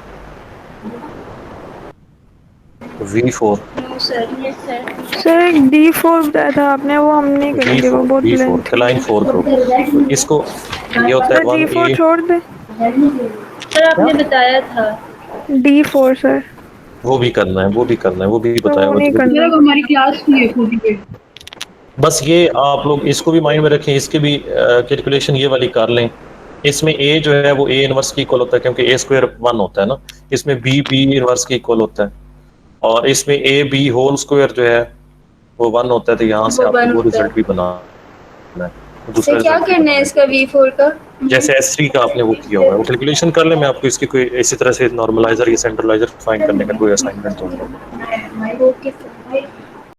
[SPEAKER 1] V4
[SPEAKER 4] no sir. Yes sir.
[SPEAKER 2] Sir एक D4 बताया था आपने, वो हम नहीं करेंगे, वो बहुत
[SPEAKER 1] V4
[SPEAKER 2] लेंथ है।
[SPEAKER 1] क्लाइन 4 ग्रुप, तो इसको ये होता है
[SPEAKER 2] सर D4
[SPEAKER 1] 1A,
[SPEAKER 2] छोड़ दे,
[SPEAKER 4] सर आपने बताया था।
[SPEAKER 2] D4 सर,
[SPEAKER 1] वो भी करना है, वो भी करना है, वो भी बताया
[SPEAKER 2] वो
[SPEAKER 1] हुआ
[SPEAKER 2] नहीं
[SPEAKER 1] है।
[SPEAKER 2] करना।
[SPEAKER 6] सर हमारी क्लास की है खुद ही।
[SPEAKER 1] बस ये आप लोग इसको भी माइंड में रखें, इसकी भी कैलकुलेशन ये वाली कर लें। इसमें A जो है वो A इनवर्स की इक्वल होता है, क्योंकि A स्क्वायर 1 होता है ना। इसमें B इनवर्स की इक्वल होता है, और इसमें A B होल स्क्वायर जो है वो 1 होता है, तो यहाँ से
[SPEAKER 4] वो
[SPEAKER 1] आपको
[SPEAKER 4] 1
[SPEAKER 1] वो
[SPEAKER 4] होता है।
[SPEAKER 1] रिजल्ट भी बनाना है।
[SPEAKER 4] सर क्या
[SPEAKER 1] result भी
[SPEAKER 4] करना है
[SPEAKER 1] बनाना
[SPEAKER 4] इसका V4 का?
[SPEAKER 1] जैसे S3 का आपने वो किया हुआ है, वो कैलकुलेशन कर ले। मैं आपको इसकी कोई इसी तरह से नॉर्मलाइजर या सेंट्रलाइजर फाइंड करने का कोई असाइनमेंट दूंगा।
[SPEAKER 4] Okay sir.